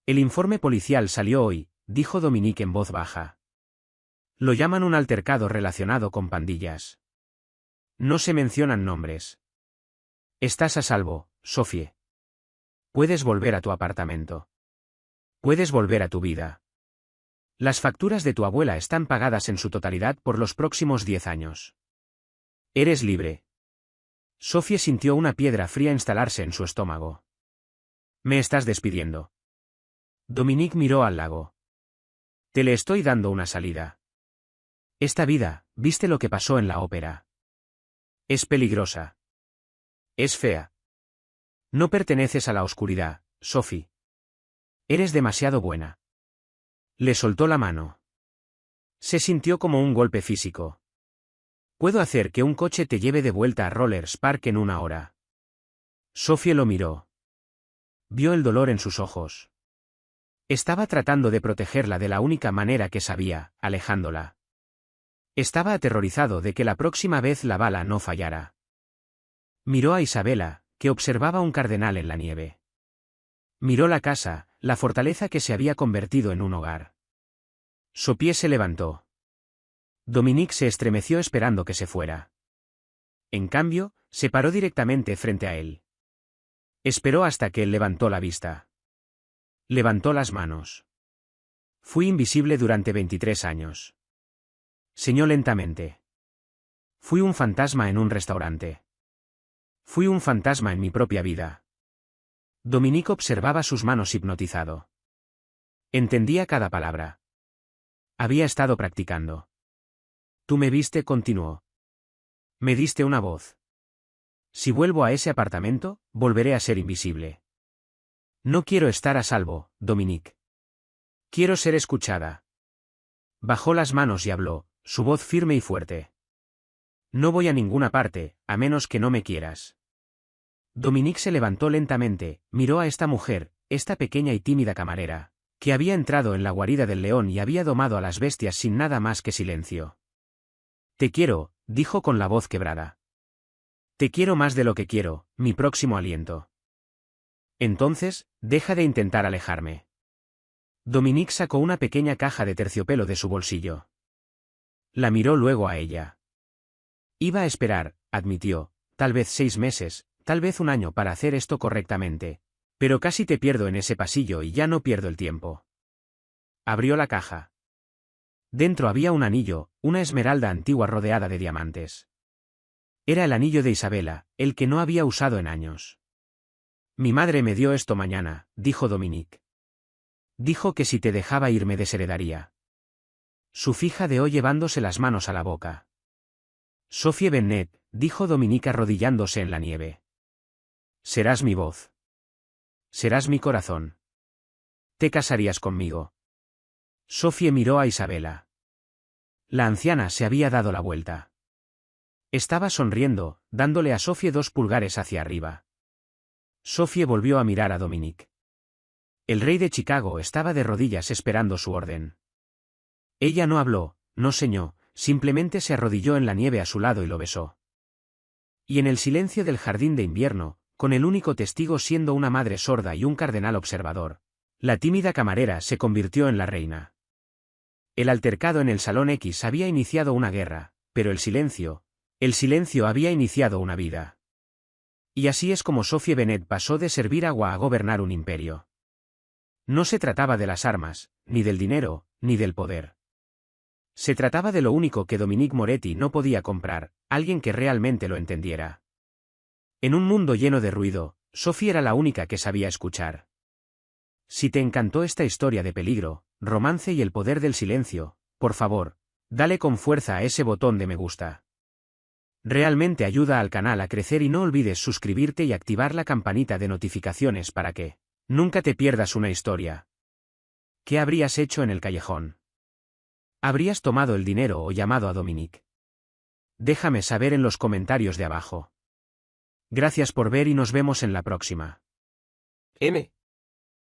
El informe policial salió hoy, dijo Dominique en voz baja. Lo llaman un altercado relacionado con pandillas. No se mencionan nombres. Estás a salvo, Sophie. Puedes volver a tu apartamento. Puedes volver a tu vida. Las facturas de tu abuela están pagadas en su totalidad por los próximos 10 años. Eres libre. Sophie sintió una piedra fría instalarse en su estómago. Me estás despidiendo. Dominique miró al lago. Te le estoy dando una salida. Esta vida, ¿viste lo que pasó en la ópera? Es peligrosa. Es fea. No perteneces a la oscuridad, Sophie. Eres demasiado buena. Le soltó la mano. Se sintió como un golpe físico. Puedo hacer que un coche te lleve de vuelta a Rollers Park en 1 hora. Sophie lo miró. Vio el dolor en sus ojos. Estaba tratando de protegerla de la única manera que sabía, alejándola. Estaba aterrorizado de que la próxima vez la bala no fallara. Miró a Isabella, que observaba un cardenal en la nieve. Miró la casa, la fortaleza que se había convertido en un hogar. Sophie se levantó. Dominique se estremeció esperando que se fuera. En cambio, se paró directamente frente a él. Esperó hasta que él levantó la vista. Levantó las manos. Fui invisible durante 23 años. Señó lentamente. Fui un fantasma en un restaurante. Fui un fantasma en mi propia vida. Dominique observaba sus manos hipnotizado. Entendía cada palabra. Había estado practicando. Tú me viste, continuó. Me diste una voz. Si vuelvo a ese apartamento, volveré a ser invisible. No quiero estar a salvo, Dominique. Quiero ser escuchada. Bajó las manos y habló, su voz firme y fuerte. No voy a ninguna parte, a menos que no me quieras. Dominique se levantó lentamente, miró a esta mujer, esta pequeña y tímida camarera, que había entrado en la guarida del león y había domado a las bestias sin nada más que silencio. Te quiero, dijo con la voz quebrada. Te quiero más de lo que quiero, mi próximo aliento. Entonces, deja de intentar alejarme. Dominique sacó una pequeña caja de terciopelo de su bolsillo. La miró luego a ella. Iba a esperar, admitió, tal vez 6 meses, tal vez 1 año para hacer esto correctamente. Pero casi te pierdo en ese pasillo y ya no pierdo el tiempo. Abrió la caja. Dentro había un anillo, una esmeralda antigua rodeada de diamantes. Era el anillo de Isabella, el que no había usado en años. Mi madre me dio esto mañana, dijo Dominique. Dijo que si te dejaba ir me desheredaría. Su fija deó llevándose las manos a la boca. Sophie Bennet, dijo Dominique arrodillándose en la nieve. Serás mi voz. Serás mi corazón. ¿Te casarías conmigo? Sophie miró a Isabella. La anciana se había dado la vuelta. Estaba sonriendo, dándole a Sophie 2 pulgares hacia arriba. Sophie volvió a mirar a Dominique. El rey de Chicago estaba de rodillas esperando su orden. Ella no habló, no señó, simplemente se arrodilló en la nieve a su lado y lo besó. Y en el silencio del jardín de invierno, con el único testigo siendo una madre sorda y un cardenal observador, la tímida camarera se convirtió en la reina. El altercado en el Salón X había iniciado una guerra, pero el silencio había iniciado una vida. Y así es como Sophie Bennet pasó de servir agua a gobernar un imperio. No se trataba de las armas, ni del dinero, ni del poder. Se trataba de lo único que Dominique Moretti no podía comprar, alguien que realmente lo entendiera. En un mundo lleno de ruido, Sophie era la única que sabía escuchar. Si te encantó esta historia de peligro, romance y el poder del silencio, por favor, dale con fuerza a ese botón de me gusta. Realmente ayuda al canal a crecer y no olvides suscribirte y activar la campanita de notificaciones para que nunca te pierdas una historia. ¿Qué habrías hecho en el callejón? ¿Habrías tomado el dinero o llamado a Dominique? Déjame saber en los comentarios de abajo. Gracias por ver y nos vemos en la próxima. M.